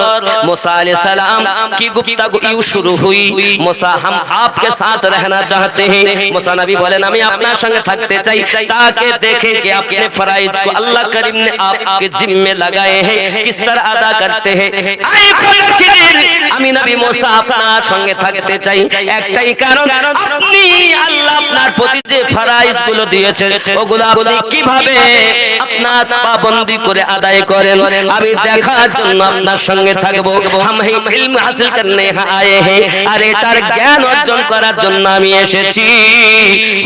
मूसा अलैहि सलाम की गुफ्तगू यूं शुरू हुई, मूसा हम आपके साथ रहना चाहते हैं। मूसा नबी बोले আমি আপনার সঙ্গে থাকতে চাই, ताकि देखें कि अपने फराइज को अल्लाह करीम ने आपके जिम्मे लगाए हैं किस तरह अदा करते हैं। आई খিদির আমি নবী मूसा আপনার সঙ্গে থাকতে চাই একটাই কারণ, আপনি আল্লাহ আপনার প্রতি যে ফরাইজ গুলো দিয়েছেন ওগুলো আপনি কিভাবে আপনার পাবন্দি করে আদায় করেন আমি দেখার জন্য আপনার সঙ্গে থাকবো। हम इल्म हासिल करने आए हैं, আর এটার জ্ঞান অর্জন করার জন্য আমি এসেছি।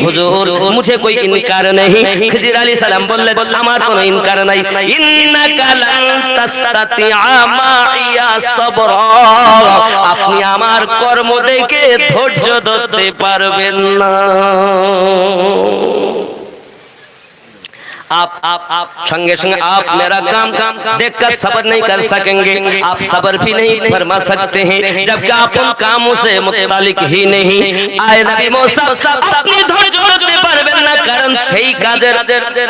হুজুর मुझे कोई इनकार नहीं। খিজির আলাইহিস সালাম বললেন আমার কোনো ইনকার নাই। ইন্নাকা লান তাসতাতিআ মাইয়া সাবরা, আপনি আমার কর্ম দেখে ধৈর্য ধরতে পারবেন না। आप संगे संगे आप मेरा काम देखकर सब्र नहीं कर सकेंगे, आप सब्र भी नहीं फरमा सकते हैं जबकि आप उन कामों से मुतालिक ही नहीं। आए नबी मूसा अपनी धैर्य ধরতে পারবেন না, কারণ সেই কাজের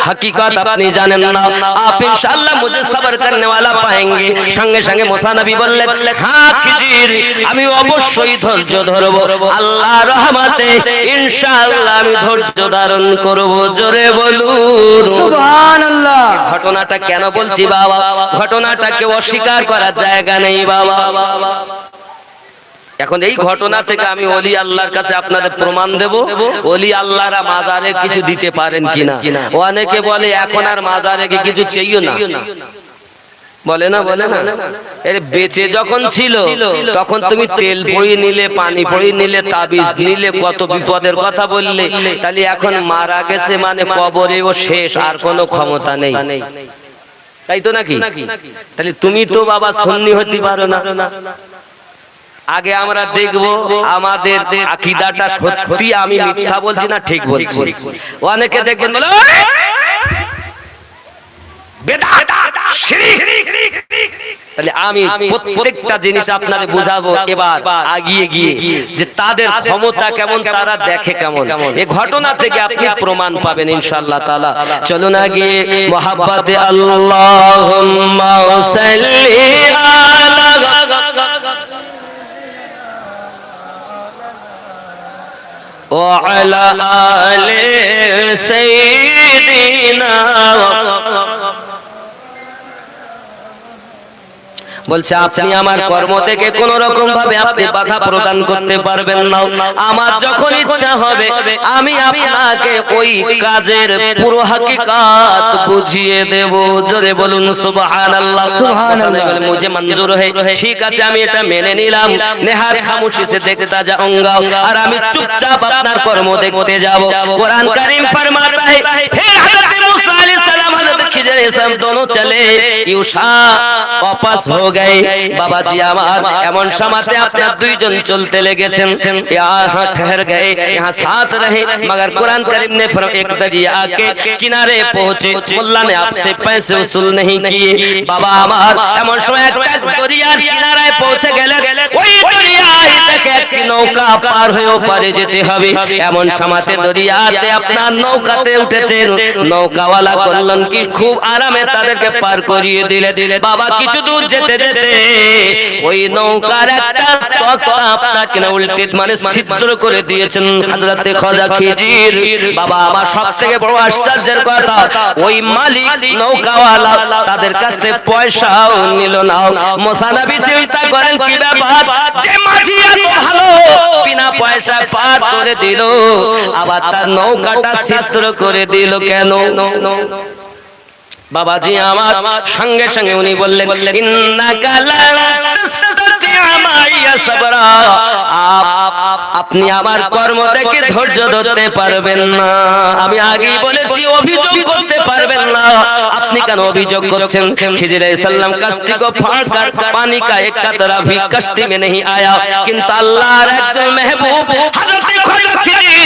हकीकत আপনি জানেন না। आप इंशाअल्लाह मुझे सब्र करने वाला पाएंगे। সঙ্গে সঙ্গে मूसा নবী বললেন হ্যাঁ খিজির আমি অবশ্যই ধৈর্য ধরব, আল্লাহর রহমতে ইনশাআল্লাহ আমি ধৈর্য ধারণ করব। জোরে বলুন সুবহানাল্লাহ। ঘটনাটা কেন বলছি বাবা, ঘটনাটাকে অস্বীকার করার জায়গা নেই বাবা। এখন এই ঘটনা থেকে আমি ওলি আল্লাহর কাছে আপনাদের প্রমাণ দেব, ওলি আল্লাহরা মাজারে কিছু দিতে পারেন কিনা। অনেকে বলে এখন আর মাজারে কিছু চাইও না, বলে না বলে না, এর বেঁচে যখন ছিল তখন তুমি তেল পড়িয়ে নিলে, পানি পড়িয়ে নিলে, তাবিজ নিলে, কত বিপদের কথা বললে, তাহলে এখন মারা গেছে মানে কবরেও শেষ, আর কোনো ক্ষমতা নেই, তাই তো নাকি? তাহলে তুমি তো বাবা সুন্নি হতে পারো না। আগে আমরা দেখব আমাদের আকীদাটা সত্যি আমি মিথ্যা বলছি না ঠিক বলছি। অনেকে দেখবেন বলে বেদাত শিরক, তাহলে আমি প্রত্যেকটা জিনিস আপনাদের বুঝাবো এবার আগিয়ে গিয়ে যে তাদের ক্ষমতা কেমন, তারা দেখে কেমন। এই ঘটনা থেকে আপনি প্রমাণ পাবেন ইনশাআল্লাহ তাআলা। চলুন আগে মুহাব্বতে আল্লাহুম্মা সাল্লি আলা وعلى آل سيدنا বলছে আপনি আমার কর্ম থেকে কোন রকম ভাবে আপনি বাধা প্রদান করতে পারবেন না। আমার যখন ইচ্ছা হবে আমি আপনাকে ওই কাজের পুরো হাকিকাত বুঝিয়ে দেব। জোরে বলুন সুবহানাল্লাহ। সুবহানাল্লাহ। মুঝে মঞ্জুর है, ঠিক আছে আমি এটা মেনে নিলাম, নেহাত খামোশি से देखता जाऊंगा और আমি চুপচাপ আপনার কর্ম দেখতে যাব। কুরআন কারীম फरमाता है फिर हजरत मूसा अलैहि सलाम हजरत खिजर अलैहि दोनों चले, यूशा वापस हो गए। बाबाजी আমার এমন সময়তে আপনার দুইজন চলতে লেগেছেন, यहाँ ठहर गए, यहाँ साथ रहे, मगर कुरान करीम ने एक दरिया आके किनारे पहुंचे, मुल्ला ने आपसे पैसे वसूल नहीं किए। बाबा আমার এমন সময় একটা দরিয়ার কিনারায় পৌঁছে গেলেন, ওই দরিয়ায় থেকে একটি নৌকা পার হয়ে ওপারে যেতে হবে। এমন সময়তে দরিয়াতে আপনার নৌকাতে উঠেছেন, নৌকাওয়ালা বললেন কি খুব আরামে তাদেরকে পার করিয়ে দিলে বাবা কিছু দূর যেতে যেতে ওই নৌকার একটা তক্তা আপনাকে না উল্টে মানে ছিদ্র করে দিয়েছেন হযরতে খাজা খিজির। বাবা আমার সবথেকে বড় আশ্চর্যের কথা ওই মালিক নৌকাওয়ালা তাদের কাছ থেকে পয়সাও নিল না। মুসা নবী চিন্তা করেন কি ব্যাপার, যে মাঝি এত ভালো বিনা পয়সা পার করে দিল, আবার তার নৌকাটা ছিদ্র করে দিল কেন? বাবাজি আমার সঙ্গে সঙ্গে উনি বললেন ইন্নাকা লা তাসতাতি'আ মাইয়া সাবরা, আপনি আমার কর্ম দেখে ধৈর্য ধরতে পারবেন না। আমি আগেই বলেছি অভিযোগ করতে পারবেন না, আপনি কেন অভিযোগ করছেন? খিজির আলাইহিস সালাম কश्ती को फाड़कर पानी का एक कतरा भी कश्ती में नहीं आया, কিন্তু আল্লাহর একজন মেহবুব হযরত খাজা খিজির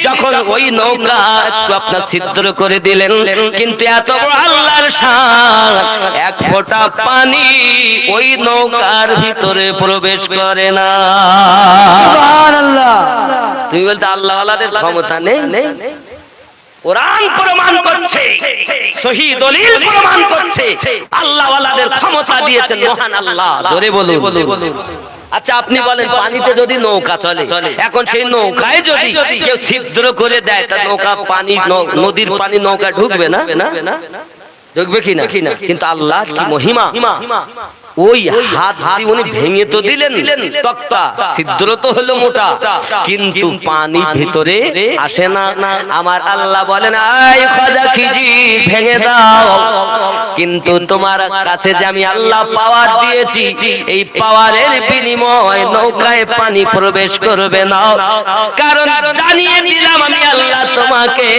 যখন ওই নৌকা একটু আপনার ছিদ্র করে দিলেন, কিন্তু এত বড় আল্লাহর শান এক ফোঁটা পানি ওই নৌকার ভিতরে প্রবেশ করে না। সুবহানাল্লাহ। তুমি বলতে আল্লাহ ওয়ালাদের ক্ষমতা নেই? কোরআন প্রমাণ করছে, সহি দলিল প্রমাণ করছে আল্লাহ ওয়ালাদের ক্ষমতা দিয়েছেন মহান আল্লাহ। জোরে বলুন। আচ্ছা আপনি বলেন পানিতে যদি নৌকা চলে, এখন সেই নৌকায় যদি কেউ ছিদ্র করে দেয় তা নৌকা পানি নদীর পানি নৌকা ঢুকবে না? ঢুকবে কিনা? কিন্তু আল্লাহ কি মহিমা, ওই হাত দিয়ে উনি ভেঙে তো দিলেন তক্তা, ছিদ্র তো হলো মোটা, কিন্তু পানি ভিতরে আসে না। আমার আল্লাহ বলেন আয় খাজা খিজির ভেঙে দাও, কিন্তু তোমার কাছে যে আমি আল্লাহ পাওয়ার দিয়েছি, এই পাওয়ারের বিনিময় নৌকায় পানি প্রবেশ করবে না, কারণ জানিয়ে দিলাম আমি আল্লাহ তোমাকে,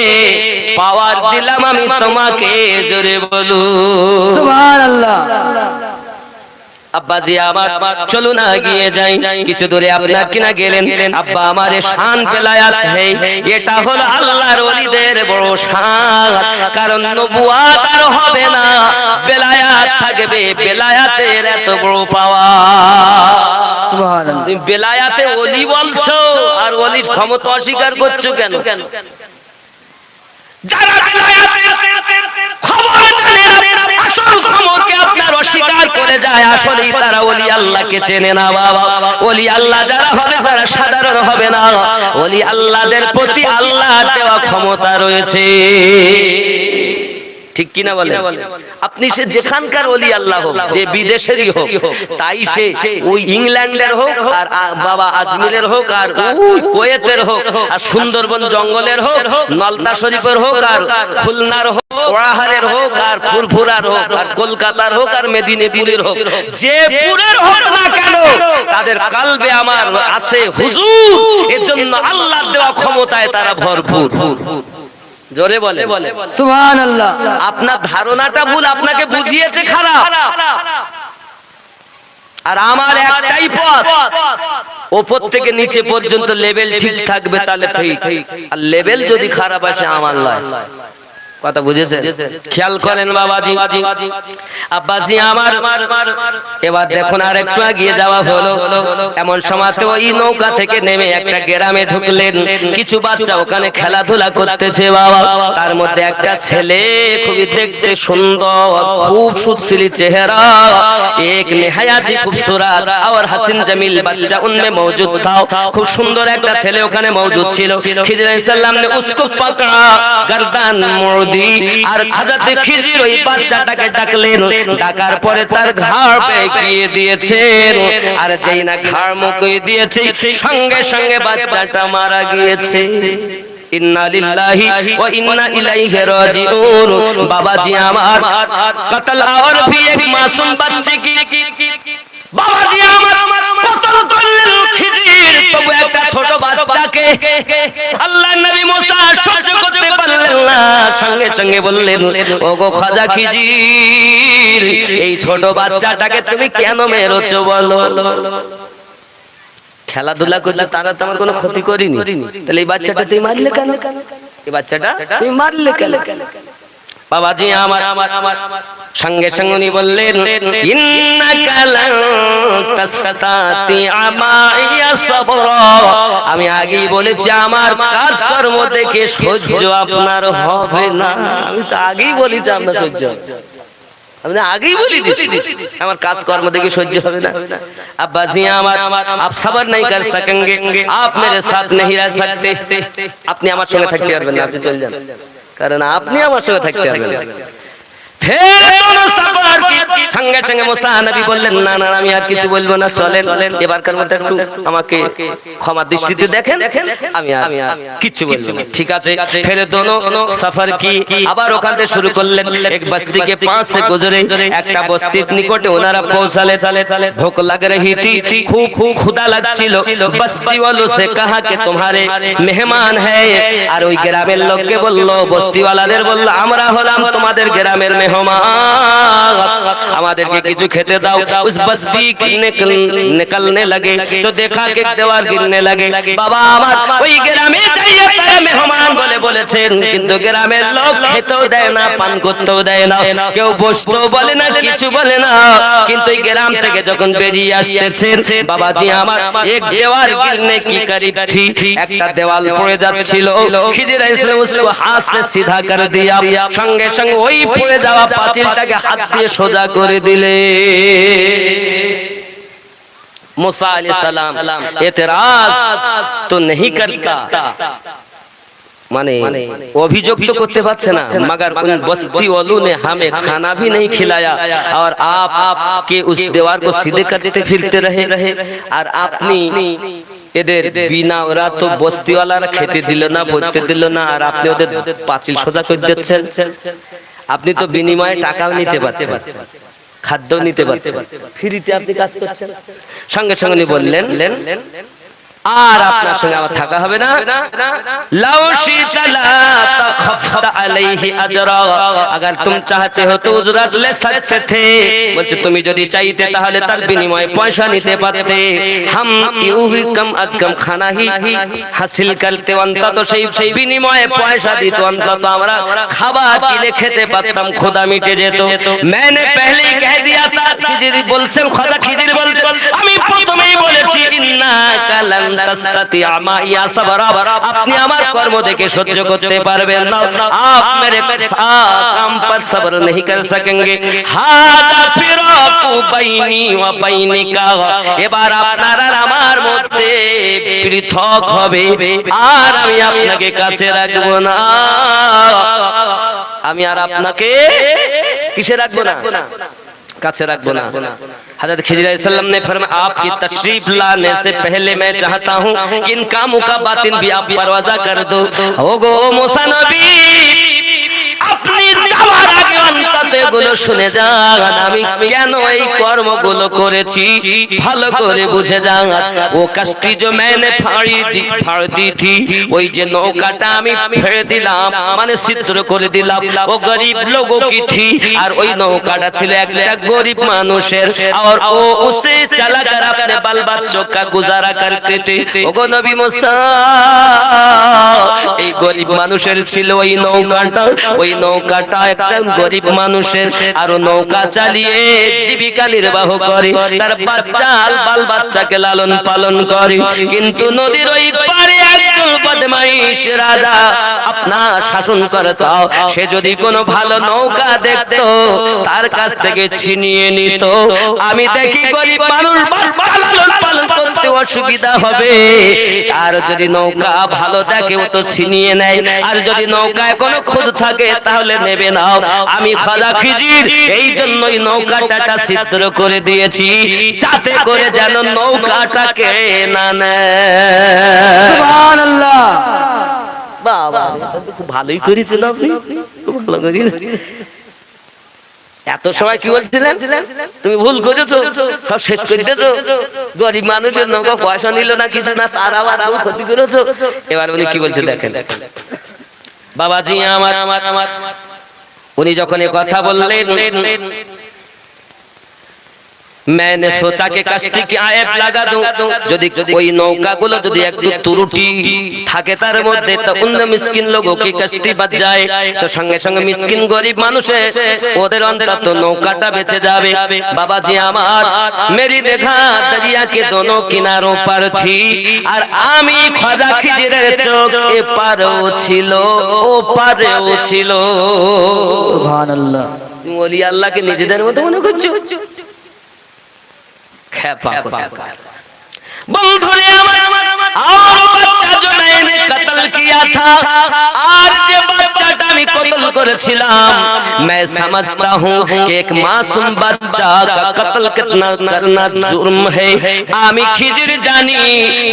পাওয়ার দিলাম আমি তোমাকে। জোরে বলুন সুবহানাল্লাহ। আব্বাজি আমার চলুন এগিয়ে যাই, কিছু দূরে আপনার কিনা গেলেন আব্বা আমার শান বেলায়াত है, এটা হলো আল্লাহর ওলিদের বড় শান, কারণ নবুয়াত আর হবে না, বেলায়াত থাকবে, বেলায়াতের এত বড় পাওয়ার। সুবহানাল্লাহ। তুমি বেলায়াতে ওলি বলছো আর ওলির ক্ষমতা অস্বীকার করছো কেন? যারা বেলায়াতের খবর জানে না, আসল খবরকে আপনার অস্বীকার করে যায়, আসলেই তারা ওলি আল্লাহকে চেনে না। বাবা ওলি আল্লাহ যারা হবে তারা সাধারণ হবে না, ওলি আল্লাহদের প্রতি আল্লাহর দেওয়া ক্ষমতা রয়েছে, ঠিক কিনা বলে? আপনি সে যেখানকার ওলি আল্লাহ হোক, যে বিদেশেরই হোক, তাই সে ওই ইংল্যান্ডের হোক আর বাবা আজমিরের হোক আর ওই কুয়েতের হোক আর সুন্দরবন জঙ্গলের হোক, নলতা শরীফের হোক আর খুলনার হোক, ওয়াহারের হোক আর ফুরফুরার হোক আর কলকাতার হোক আর মেদিনীপুরের হোক, যে পুরের হোক না কেন, তাদের কালবে আমার আছে হুজুর, এর জন্য আল্লাহর দেওয়া ক্ষমতায় তারা ভরপুর। জোরে বলে সুবহানাল্লাহ। আপনার ধারণাটা ভুল, আপনাকে বুঝিয়েছে খারাপ, আর আমার একটাই পথ, উপর থেকে নিচে পর্যন্ত লেভেল ঠিক থাকবে তাহলে ঠিক, আর লেভেল যদি খারাপ আসে আমার লয়। কথা বুঝেছে? খেয়াল করেন বাবাজি আব্বাজি আমার, এবার দেখুন আর একটু এগিয়ে যাওয়া হলো, এমন সময়তে ওই নৌকা থেকে নেমে একটা গ্রামে ঢুকলেন, কিছু বাচ্চা ওখানে খেলাধুলা করতেছে বাবা, তার মধ্যে একটা ছেলে খুবই দেখতে সুন্দর, খুব সুশীল চেহারা, এক নেহায়াতি খুবসুরত और हसीन जमील बच्चा उनमें मौजूद था, খুব সুন্দর একটা ছেলে ওখানে মौजूद ছিল। খিজির আলাইহিস সালাম ने उसको पकड़ा, गर्दन मोड़ আর হযরত খিজির ওই বাচ্চাটাকে ডাকলেন, ডাকার পরে তার ঘাড় পেঁকিয়ে দিয়েছেন, আর যেই না ঘাড় মুকিয়ে দিয়েছে সঙ্গে সঙ্গে বাচ্চাটা মারা গিয়েছে। ইন্না লিল্লাহি ওয়া ইন্না ইলাইহি রাজিউন। বাবাজি আমার কতল और भी एक मासूम बच्चे की বাবাজি আমার কতল করলেন খিজির, তবু একটা ছোট বাচ্চাকে আল্লাহর নবী মুসা সহ্য করতে পারলেন না, সঙ্গে সঙ্গে বললেন ওগো খাজা খিজির, এই ছোট বাচ্চাটাকে তুমি কেন মেরেছো বলো? খেলাধুলা করলে তারা তো আমার কোনো ক্ষতি করিনি, তাহলে এই বাচ্চাটা তুই মারলে কেন? এই বাচ্চাটা তুই মারলে কেন? বাবাজি আমার সঙ্গে সঙ্গে উনি বললেন ইন্নাকা লান তাসতাতিআ মাইয়া সাবরা, আমি আগেই বলেছি আমার কাজকর্ম দেখে সহ্য আপনার হবে না। আমি তো আগেই বলেছি আপনার সহ্য, আমি আগেই বলে দিছি আমার কাজকর্ম দেখে সহ্য হবে না। अब्बा जी আমার आप सब्र नहीं कर सकेंगे, आप मेरे साथ नहीं रह सकते, আপনি আমার সঙ্গে থাকতে পারবেন না, আপনি চলে যান, কারণ আপনি আমার সঙ্গে থাকতে পারবেন না। সঙ্গে সঙ্গে মুসা নবী বললেন না না আমি আর কিছু বলবো না, চলেন এবারকার মতো একটু আমাকে ক্ষমা দৃষ্টিতে দেখেন, আমি আর কিছু বলবো না। ঠিক আছে, ফেরে দোনো সফর কি আবার ওখান থেকে শুরু করলেন। এক বস্তি के पास से गुजरे, একটা বস্তির নিকটে ওনারা পৌঁছালে। ভूख लग रही थी, खूब ক্ষুধা লাগছিল। বস্তি वालों से कहा कि तुम्हारे मेहमान है, আর ওই গ্রামের লোককে বলল, বস্তিওয়ালাদের বলল আমরা হলাম তোমাদের গ্রামের মেহমান, আমাদেরকে কিছু খেতে দাও। उस बस्ती निकलने लगे तो देखा कि दीवार गिरने लगे। বাবা আমার ওই গ্রামে যাইয়া তারা মেহমান বলে বলেছেন, কিন্তু গ্রামের লোক খেতেও দেয় না, পান করতেও দেয় না, কেউ বসতেও বলে না, কিছু বলে না। কিন্তু এই গ্রাম থেকে যখন বেরিয়ে আসতেছেন বাবাজি আমার, এক দেওয়াল गिरने की करीब थी, একটা দেওয়াল পড়ে যাচ্ছিল। খিজির আলাইহিস সালাম उसको हाथ से सीधा कर दिया, সঙ্গে সঙ্গে ওই পড়ে যাওয়া পাঁচিলটাকে হাত দিয়ে সোজা করে দিলে। मूसा अलैहिस्सलाम एतराज तो नहीं करता, माने अभियोग तो करते पारছে না, मगर उन बस्ती वालों ने हमें खाना भी नहीं खिलाया और आप के उस दीवार को सीधे करते फिरते रहे, और আপনি এদের বিনা, ওরা তো বস্তিওয়ালারা খেতে দিল না, পড়তে দিল না, আর আপনি ওদের পাঁচিল সোজা করে দিচ্ছেন। আপনি তো বিনিময়ে টাকাও নিতে পারতেন, খাদ্য নিতে পারতেন, ফ্রিতে আপনি কাজ করছেন। সঙ্গে সঙ্গে উনি বললেন আর আপনার সঙ্গে আমার থাকা হবে না। লাউ শিতা লা তাখাফতা আলাইহি আজরা, अगर तुम चाहते हो तो उजरत ले सकते थे, বলছে তুমি যদি চাইতে তাহলে তার বিনিময়ে পয়সা নিতে পারতে। हम यूं ही कम अज कम खाना ही हासिल करते, অন্তত সেই বিনিময়ে পয়সা দিত, অন্তত আমরা খাবার কিনে খেতে পারতাম, ক্ষুধা মিটে যেত। मैंने पहले ही कह दिया था, খিজির বলছেন, খোদা খিজির বলছেন আমি প্রথমেই বলেছি ইন্নাকা লান তাসতাতিআ মাইয়া সাবরা, আপনি আমার কর্ম দেখে সহ্য করতে পারবেন না, आप मेरे काम पर सब्र नहीं कर सकेंगे। हादा फिराकु বাইনি ওয়া বাইনিকা, এবার আপনার আর আমার মধ্যে পৃথক হবে, আর আমি আপনাকে কাছে রাখবো না, আমি আর আপনাকে কিসে রাখবো না, কাছে রাখবো না। हज़रत खिज़र अलैहिस्सलाम ने फरमाया आपकी तशरीफ लाने से पहले मैं चाहता हूँ कि इन कामों का बातिन भी आप परवाज़ा कर दो। ओ गो मूसा नबी, अपनी যাওয়ার আগে অন্তত এগুলো শুনে যান, আমি কেন এই কর্মগুলো করেছি ভালো করে বুঝে যান। ও কাজটি যে मैंने ফাড় दी थी, ওই যে নৌকাটা আমি ফেলে দিলাম, মানে ছিদ্র করে দিলাম, ও গরিব লোগों की थी, আর ওই নৌকাটা ছিল একটা গরিব মানুষের, और वो उसे चला कर अपने बाल बच्चों का गुजारा करते थे। ओ गो नबी मूसा, এই গরিব মানুষের ছিল ওই নৌকাটা, ওই নৌকাটা একটা গরিব মানুষের, আর নৌকা চালিয়ে জীবিকা নির্বাহ করে, তার বাল বাচ্চাকে লালন পালন করে। কিন্তু নদীর ওই পারে একজন বদমাইশ রাজা আপনার শাসন করত, সে যদি কোনো ভালো নৌকা দেখতো তার কাছ থেকে ছিনিয়ে নিত। আমি দেখি গরিব মানুষ বাচ্চা লালন পালন করতে অসুবিধা হবে, আর যদি নৌকা ভালো দেখে ও তো ছিনিয়ে নেয়, আর যদি নৌকায় কোনো খুদ থাকে তাহলে নেবে না। আমি খাজা খিজির এই জন্যই নৌকাটা ছিদ্র করে দিয়েছি, যাতে করে যেন নৌকাটাকে না নেয়। সুবহানাল্লাহ, বাবা খুব ভালোই করেছেন আপনি, খুব ভালো করেছেন। এত সময় কি বলছিলেন, তুমি ভুল করেছো, সব শেষ করে দিয়েছো, গরিব মানুষের নৌকা পয়সা নিল না, কিছু না, তার আবার ক্ষতি করেছো। এবার উনি কি বলছে দেখেন, বাবাজি আমার, উনি যখন এই কথা বললেন मैंने सोचा कि कश्ती की आयत लगा दूं যদি ওই নৌকাগুলো যদি একটু ত্রুটি থাকে তার মধ্যে তো অন্য মিসকিন लोगों की कश्ती बच जाए तो সঙ্গে সঙ্গে মিসকিন গরিব মানুষে ওদের অন্তত নৌকাটা বেঁচে যাবে बाबा जी আমার मेरी देखा दरिया के दोनों किनारों पर थी আর আমি খাজা খিজিরের চোখ এপারেও ছিল ওপারেও ছিল সুবহানাল্লাহ। তুমি ওলি আল্লাহকে নিজেদের মতো মনে করছো खेपा बंधुरे और बच्चा जो मैंने कत्ल किया था आज जो बच्चाटा मैं कत्ल करेছিলাম मैं समझता हूं कि एक मासूम बच्चा का कत्ल कितना करना जुर्म है আমি খিজির জানি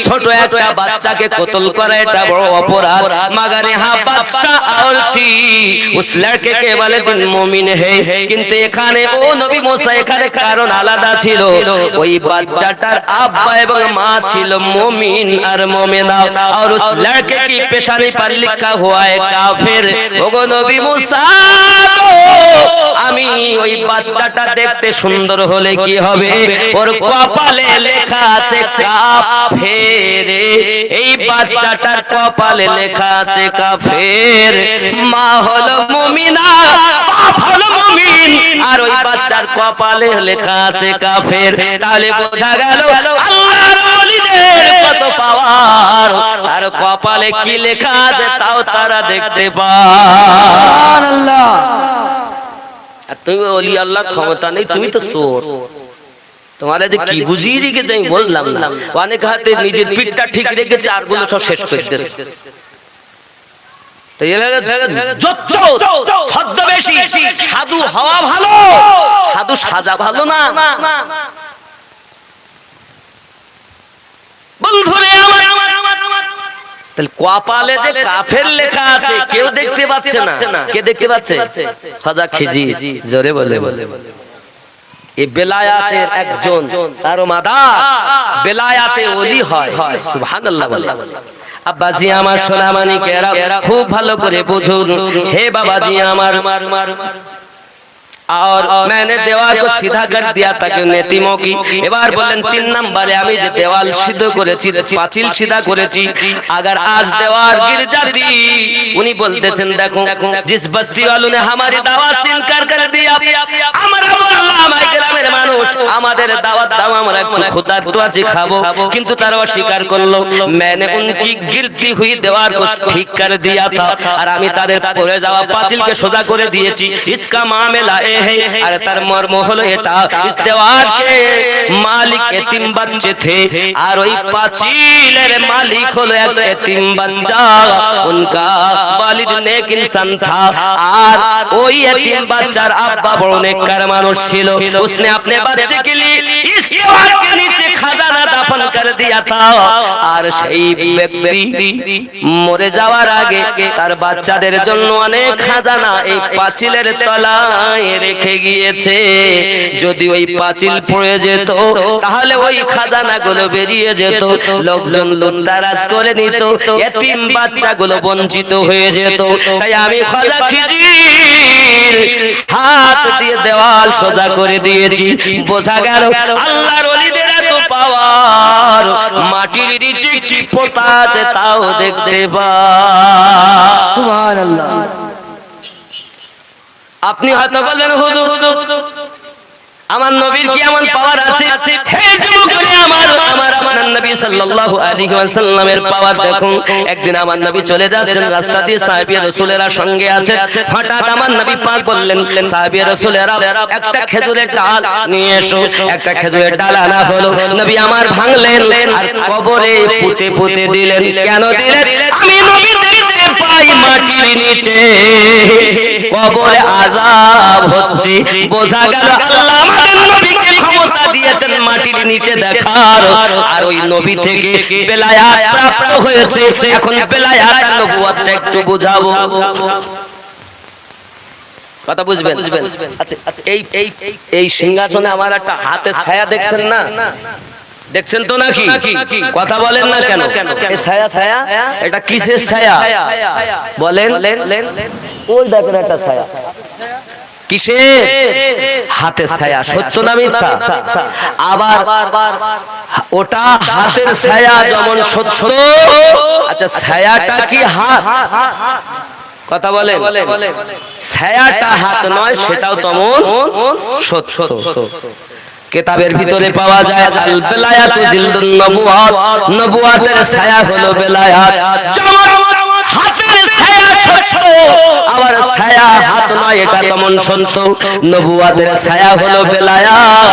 ছোট একটা বাচ্চাকে কতল করা এটা বড় অপরাধ मगर यहां বাদশা और थी उस लड़के के वालिद मुमिन है কিন্তু এখানে ও নবী মুসা এখানে কারণ আলাদা ছিল ওই বাচ্চাটার আব্বা এবং माँ ছিল मोमिन और मोमिना और उस लड़के की पेशानी पर लिखा हुआ है काफिर ওগো নবী মুসা গো আমি ওই বাচ্চাটা দেখতে সুন্দর হলে কি হবে ওর কপালে লেখা আছে কাফের এই বাচ্চাটার কপালে লেখা আছে কাফের মা হলো মুমিনা বাপ হলো মুমিন আর ওই বাচ্চার কপালে লেখা আছে কাফের তাহলে বোঝা গেল আল্লাহর ওলিদের কত পাওয়ার আর কপালে কি লেখা আছে তাও তারা দেখতে পায় সুবহানাল্লাহ। আর তুমি ওলি আল্লাহ ক্ষমতা নেই তুমি তো চোর তোমার যে কি বুঝিয়ে রেখেছে আমি বললাম না অনেক হাতে নিজের পিঠটা ঠিক রেখেছে আর গুলো সব শেষ করে দিয়েছে তো যত ছদ্মবেশী সাধু হওয়া ভালো সাধু সাজা ভালো না বন্ধুরে আমার তাহলে কপালে যে কাফের লেখা আছে কেউ দেখতে পাচ্ছে না কে দেখতে পাচ্ছে খাজা খিজি জোরে বলে এই বেলায়াতের একজন তার মাদার বেলায়াতে ওলি হয় সুবহানাল্লাহ বলে আব্বাজি আমার সোনামানিকেরা খুব ভালো করে বুঝুন হে বাবাজি আমার और मैंने दीवार को सीधा कर दिया ताकि नेतिमों की এবার বললেন 3 নম্বরে আমি যে দেওয়াল সিদ্ধ করেছি পাঁচিল সিধা করেছি अगर आज दीवार गिर जाती উনি বলতেছেন দেখো जिस बस्ती वालों ने हमारी दावत से इनकार कर दिया আমরা বললাম এই গ্রামের মানুষ আমাদের দাওয়াত দাও আমরা একটু খোদার দোয়া জি খাবো কিন্তু তারা অস্বীকার করলো मैंने उनकी गिरती हुई दीवार को ठीक कर दिया था और আমি তাদের পড়ে যাওয়া পাঁচিলকে সোজা করে দিয়েছি इसका मामला अरे तार मर्म हलो एटा इस दीवार के मालिक यतीम बच्चे थे और ওই পাঁচিলের মালিক হলো এক यतीम बच्चा उनका वालिद नेक इंसान था और ওই यतीम बच्चार अब्बा बड़ नेककार मानुष ছিল उसने अपने बच्चे के लिए इस दीवार के नीचे खजाना दफन कर दिया था और সেই ব্যক্তি মরে যাওয়ার আগে তার বাচ্চাদের জন্য অনেক খাজানা এই পাঁচিলের তলায় রেখে গিয়েছে যদি ওই পাঁচিল পড়ে যেত তাহলে ওই খাজানাগুলো বেরিয়ে যেত লোকজন লুটতারাজ করে নিত এতিম বাচ্চাগুলো বঞ্চিত হয়ে যেত তাই আমি খাজা খিজির হাত দিয়ে দেওয়াল সোজা করে দিয়েছি বোঝা গেল আল্লাহর ওলিদের এত পাওয়ার মাটির নিচে কি পোতা আছে তাও দেখতে পায় সুবহানাল্লাহ। আপনি হয়তো বলবেন হুজুর আমার নবীর কি এমন পাওয়ার আছে হে যুবকরা আমার নবী সাল্লাল্লাহু আলাইহি ওয়াসাল্লামের পাওয়ার দেখুন একদিন আমার নবী চলে যাচ্ছেন রাস্তা দিয়ে সাহাবী রাসূলেরা সঙ্গে আছে হঠাৎ আমার নবী পাক বললেন সাহাবী রাসূলেরা একটা খেজুরের ডাল নিয়ে এসো একটা খেজুরের ডাল আনা হলো নবী আমার ভাঙলেন আর কবরে পুঁতে পুঁতে দিলেন কেন দিলেন আমি নবী দেখতে পাই মাটির নিচে কবরে আযাব হচ্ছে বোঝা গেল আল্লাহ আমাদের নবীকে ক্ষমতা দিয়েছেন মাটির নিচে দেখার আর ওই নবী থেকে বেলায়াত প্রাপ্ত হয়েছে এখন বেলায়াত আর নবুয়তটা একটু বুঝাবো কথা বুঝবেন আচ্ছা এই এই এই সিংহাসনে আমার একটা হাতে ছায়া দেখছেন না দেখছেন তো নাকি কথা বলেন না কেন এই ছায়া ছায়া এটা কিসের ছায়া বলেন ওই দেখেন একটা ছায়া কিসে? হাতে ছায়া। সত্য না মিথ্যা? আবার ওটা হাতের ছায়া যেমন সত্য, আচ্ছা ছায়াটা কি হাত? কথা বলে, ছায়াটা হাত নয় সেটাও তেমন সত্য। কিতাবের ভিতরে পাওয়া যায় আল বেলায়াতু জিলদুন নবুয়াত, নবুয়াতের ছায়া হলো বেলায়াত। যেমন হাতের ছায়া সত্য, আবার ছায়া হাত নয় এটা তেমন সত্য। নবুয়াতের ছায়া হলো বেলায়াত,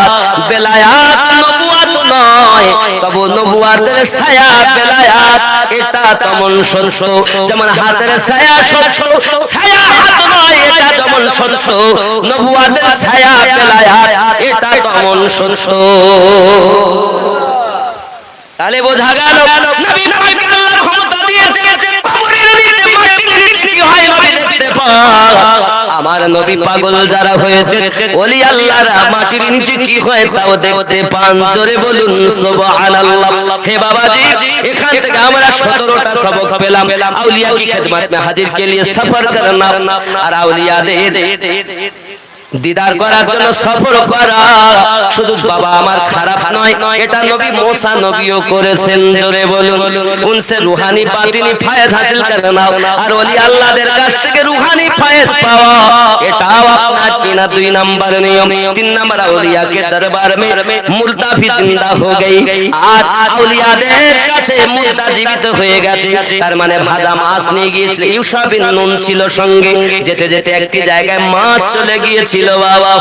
বেলায়াত নবুয়াত নয়, তবে নবুয়াতের ছায়া বেলায়াত এটা তেমন সত্য। যেমন হাতের ছায়া সত্য, ছায়া হাত নয় এটা যেমন সত্য, নবুয়াতের ছায়া বেলায়াত এটা তেমন সত্য। তাহলে বোঝা গেল নবী পাককে আল্লাহ ক্ষমতা দিয়েছে, কবরের নিচে মাটির নিচে কি হয় নবী দেখতে পায়। আমার নবী পাগল যারা হয়েছে ওলি আল্লাহরা মাটির নিচে কি হয় তাও দেখতে পান। জোরে বলুন সুবহানাল্লাহ। হে বাবাজি, এখান থেকে আমরা 17টা সবক পেলাম। আউলিয়া কি খিদমত में हाजिर के लिए सफर करना, আর আউলিয়াদের দিদার করার জন্য সফর করা। শুধু বাবা আমার খারাপ নয়, এটা নবী মুসা নবীও করেছেন। জোরে বলুন উনসে রুহানি বাতিনি ফায়েদ হাসিল করনা, আর ওলি আল্লাহদের কাছ থেকে রুহানি ফায়েদ পাওয়া এটাও আপনার কিনা 2 নাম্বার নিয়ম। 3 নাম্বার আউলিয়া के दरबार में मुर्दा भी जिंदा हो गई, আর আউলিয়াদের কাছে মুর্দা জীবিত হয়ে গেছে। তার মানে ভাজা মাছ নিয়ে গিয়েছিল, ইউসা বিন নুন ছিল সঙ্গে। যেতে যেতে একটি জায়গায় মাছ চলে গিয়েছিল বাবা।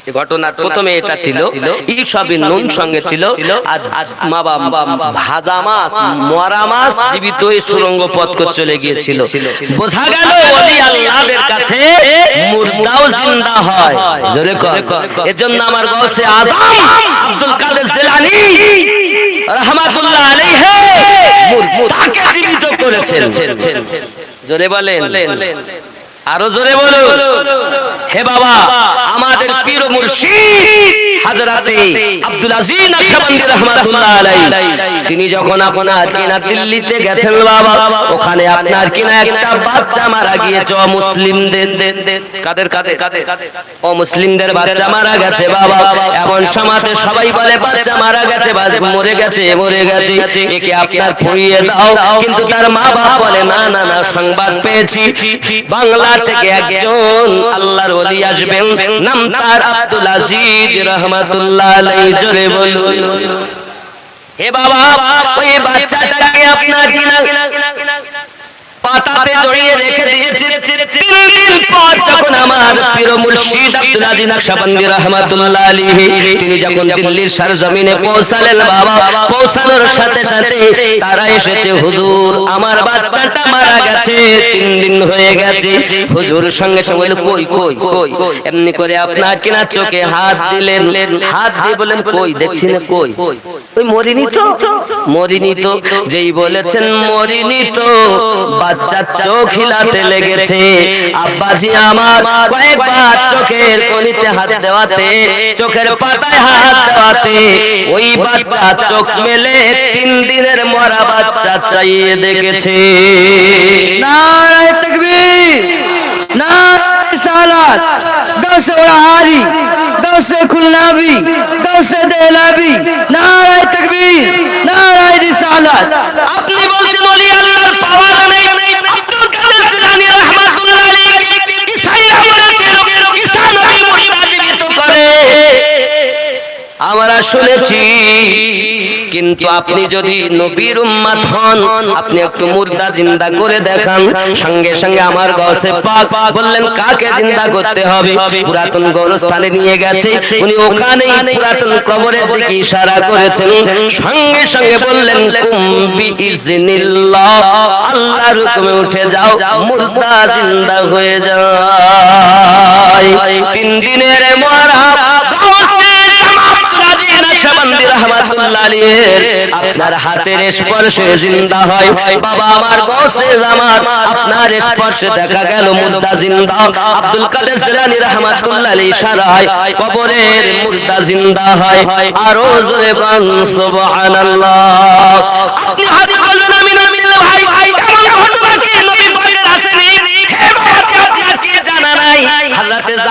এই ঘটনার প্রথমে এটা ছিল ইউসা বিন নুন সঙ্গে ছিল, আর ভাজা মাছ মরা মাছ জীবিত এই সুরঙ্গ পথ করে চলে গিয়েছিল। বোঝা গেল ওলি আল্লাহদের কাছে মুর্দাও জিন্দা হয়। জোরে কর। এজন্য আমার গাউসে আজম আব্দুল কাদের জিলানী রাহমাতুল্লাহ আলাইহি মুর্দাকে জীবিত করেছেন। জোরে বলেন, আরো জোরে বলুন। হে বাবা, আমাদের পীর ও মুর্শিদ হযরতে আব্দুল আজিজ নকশবন্দি রাহমাতুল্লাহ আলাইহি তিনি যখন আপনার কিনা দিল্লিতে গেছেন বাবা, ওখানে আপনার কিনা একটা বাচ্চা মারা গিয়েছে অমুসলিমদের। কাদের কাদের? অমুসলিমদের বাচ্চা মারা গেছে বাবা। এমন সমাজে সবাই বলে বাচ্চা মারা গেছে, মরে গেছে, মরে গেছে, একে আপনার পুড়িয়ে দাও। কিন্তু তার মা বাবা বলে না না না, সংবাদ পেয়েছি বাংলা থেকে একজন আল্লাহর ওলি আসবেন, নাম তার আব্দুল আজিজ রাহমাতুল্লাহ আলাইহি। জোরে বলুন। হে বাবা, ওই বাচ্চাটাকে আপনার কিনা পাতাতে জড়িয়ে রেখে দিয়েছে। 3 দিন পর যখন আমার পীর মুর্শিদ আব্দুল আজিজ নকশবন্দি রাহমাতুল্লাহ আলাইহি তিনি যখন দিল্লির সরজমিনে পৌঁছালেন বাবা, পৌঁছানোর সাথে সাথে তারা এসেছে, হুজুর আমার বাচ্চাটা মারা গেছে, 3 দিন হয়ে গেছে। হুজুর সঙ্গে সঙ্গে বলল কই কই কই, এমনি করে আপনার কিনা চোখে হাত দিলেন, হাত দিয়ে বলেন কই দেখছি না, কই ওই মরিনি তো, মরিনি তো। যেই বলেছেন মরিনি তো, বাচ্চার চোখ হিলাতে লেগেছে। আব্বাজি আমার কয়েকবার চোখের কোণিতে হাত দেওয়াতে, চোখের পাতায় হাত দেওয়াতে ওই বাচ্চা চোখ মেলে 3 দিনের মরা বাচ্চা চাইয়ে দেখেছে। নারায়ে তাকবীর, নারায়ে রিসালাত, গাউসে ওয়াহারি, গাউসে খুলনাবি, গাউসে দেলাবি, নারায়ে তাকবীর, নারায়ে রিসালাত। আপনি বলছেন ওলি আল্লাহর পাওয়ার নেই, আব্দুল কাদের জিলানী রাহমাতুল্লাহ আলাইহি ঈসাইরা বলেছে ঈসা নবী মুর্দা জীবিত করে, আমরা শুনেছি। কিন্তু আপনি যদি নবীর উম্মত হন, আপনি একটু মুর্দা জিন্দা করে দেখান। সঙ্গে সঙ্গে আমার গাউসে পাক বললেন কাকে জিন্দা করতে হবে? পুরাতন গোরস্থানে নিয়ে গেছে, উনি ওখানেই পুরাতন কবরের দিকে ইশারা করেছেন। সঙ্গে সঙ্গে বললেন কুম বিইজনিল্লাহ, আল্লাহর হুকুমে উঠে যাও, মুর্দা জিন্দা হয়ে যায়। 3 দিনের মরা আপনার হাতের স্পর্শে জিন্দা হয় বাবা। আমার গাউসে জামান আপনার স্পর্শে দেখা গেল মুর্দা জিন্দা। আব্দুল কাদের জিলানী রাহমাতুল্লাহ আলাইহি ইশারায় কবরের মুর্দা জিন্দা হয়। আরো জোরে বলুন সুবহানাল্লাহ। আপনি হাত বলবেন আমিন আমিন ভাই, এমন ঘটনা কি নবী পাকের আসেনি? হে বাবা, আপনার কি জানা নাই?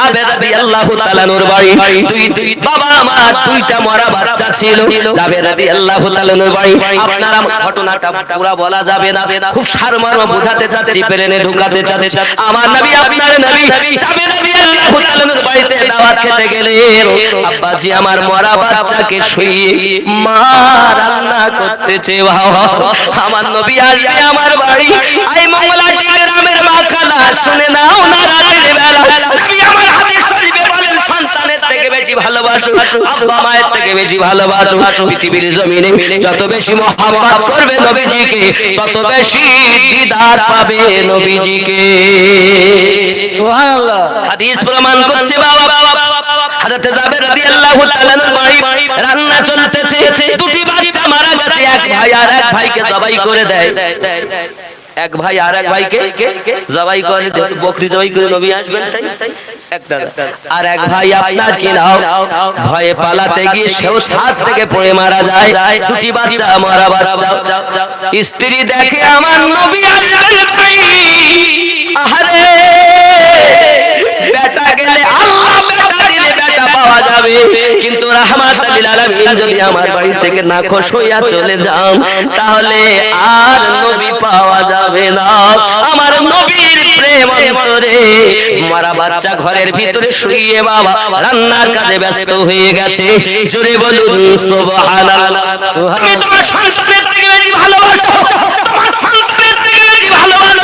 জাবের রাদিয়াল্লাহু তাআলা নূর বাড়ি দুই বাবা আমার দুইটা মরা বাচ্চা ছিল জাবের রাদিয়াল্লাহু তাআলা নূর বাড়ি আপনারা ঘটনাটা পুরো বলা যাবে না খুব সারমর্ম বোঝাতে চাচ্ছি প্লেনে ঢুকাতে চাচ্ছি আমার নবী আপনার নবী জাবের রাদিয়াল্লাহু তাআলা নূর বাড়িতে দাওয়াত খেতে গেলেন আব্বাজি আমার মরা বাচ্চাকে শুইয়ে মা রান্না করতেছে আমার নবী আসবে আমার বাড়ি আই মঙ্গলাটি গ্রামের মা খালা শুনে নাও না রাতের বেলা নবী আমার হাদিস শরীফে বলেন সন্তানের থেকে বেশি ভালোবাসো আব্বা মায়ের থেকে বেশি ভালোবাসো পৃথিবীর জমিনে যত বেশি মহব্বত করবে নবীজিকে তত বেশি দিদার পাবে নবীজিকে সুবহানাল্লাহ। হাদিস প্রমাণ করছে বাবা হযরত জাবের রাদিয়াল্লাহু তাআলা বাড়ি রান্না চলতেছে দুটি বাচ্চা মারা গেছে এক ভাই আর এক ভাইকে জবাই করে দেয় এক ভাই আর এক ভাইকে জবাই করে বকরি জবাই করে নবী আসবেন তাই একটা আর এক ভাই আপনার কি নাও ভয়ে পালাতে গিয়ে সেও ছাদ থেকে পড়ে মারা যায় দুটি বাচ্চা মারা বাচ্চা স্ত্রী দেখে আমার নবী আসবেন তাই আহারে বেটা গেলে আল্লাহ বেটা দিলে বেটা পাওয়া যাবে কিন্তু রাহমাতুল লিল আলামিন যদি আমার বাড়ি থেকে নাখোশ হইয়া চলে যান তাহলে আর নবী পাওয়া যাবে না আমার নবীর প্রেম অন্তরে মারা বাচ্চা ঘরের ভিতরে শুইয়ে বাবা রান্নার কাজে ব্যস্ত হয়ে গেছে জোরে বলুন সুবহানাল্লাহ আমি তোমার সন্তানের থেকে বেশি ভালোবাসো তোমার সন্তানের থেকে বেশি ভালোবাসো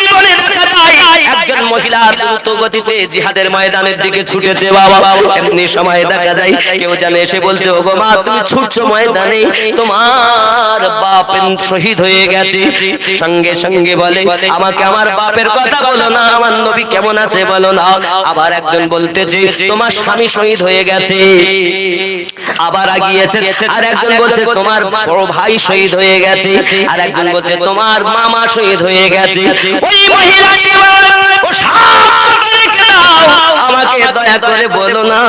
জীবনে দেখা যায় একজন মহিলা দ্রুত গতিতে জিহাদের ময়দানের দিকে ছুটেছে বাবা এমনি সময় দেখা যায় কেউ জানে এসে বলছে ওগো মা তুমি ছুটছো ময়দানে তোমার বাপ শহীদ হয়ে গেছে সঙ্গে সঙ্গে বলে আমাকে আমার বাপের কথা বলো না আমার নবী কেমন আছে বলো না আবার একজন বলতেছে তোমার স্বামী শহীদ হয়ে গেছে আবার আগিয়েছে আর একজন বলছে তোমার বড় ভাই শহীদ হয়ে গেছে আর একজন বলছে তোমার মামা শহীদ হয়ে গেছে ওই মহিলাটি ও আমাকে দয়া করে বলো না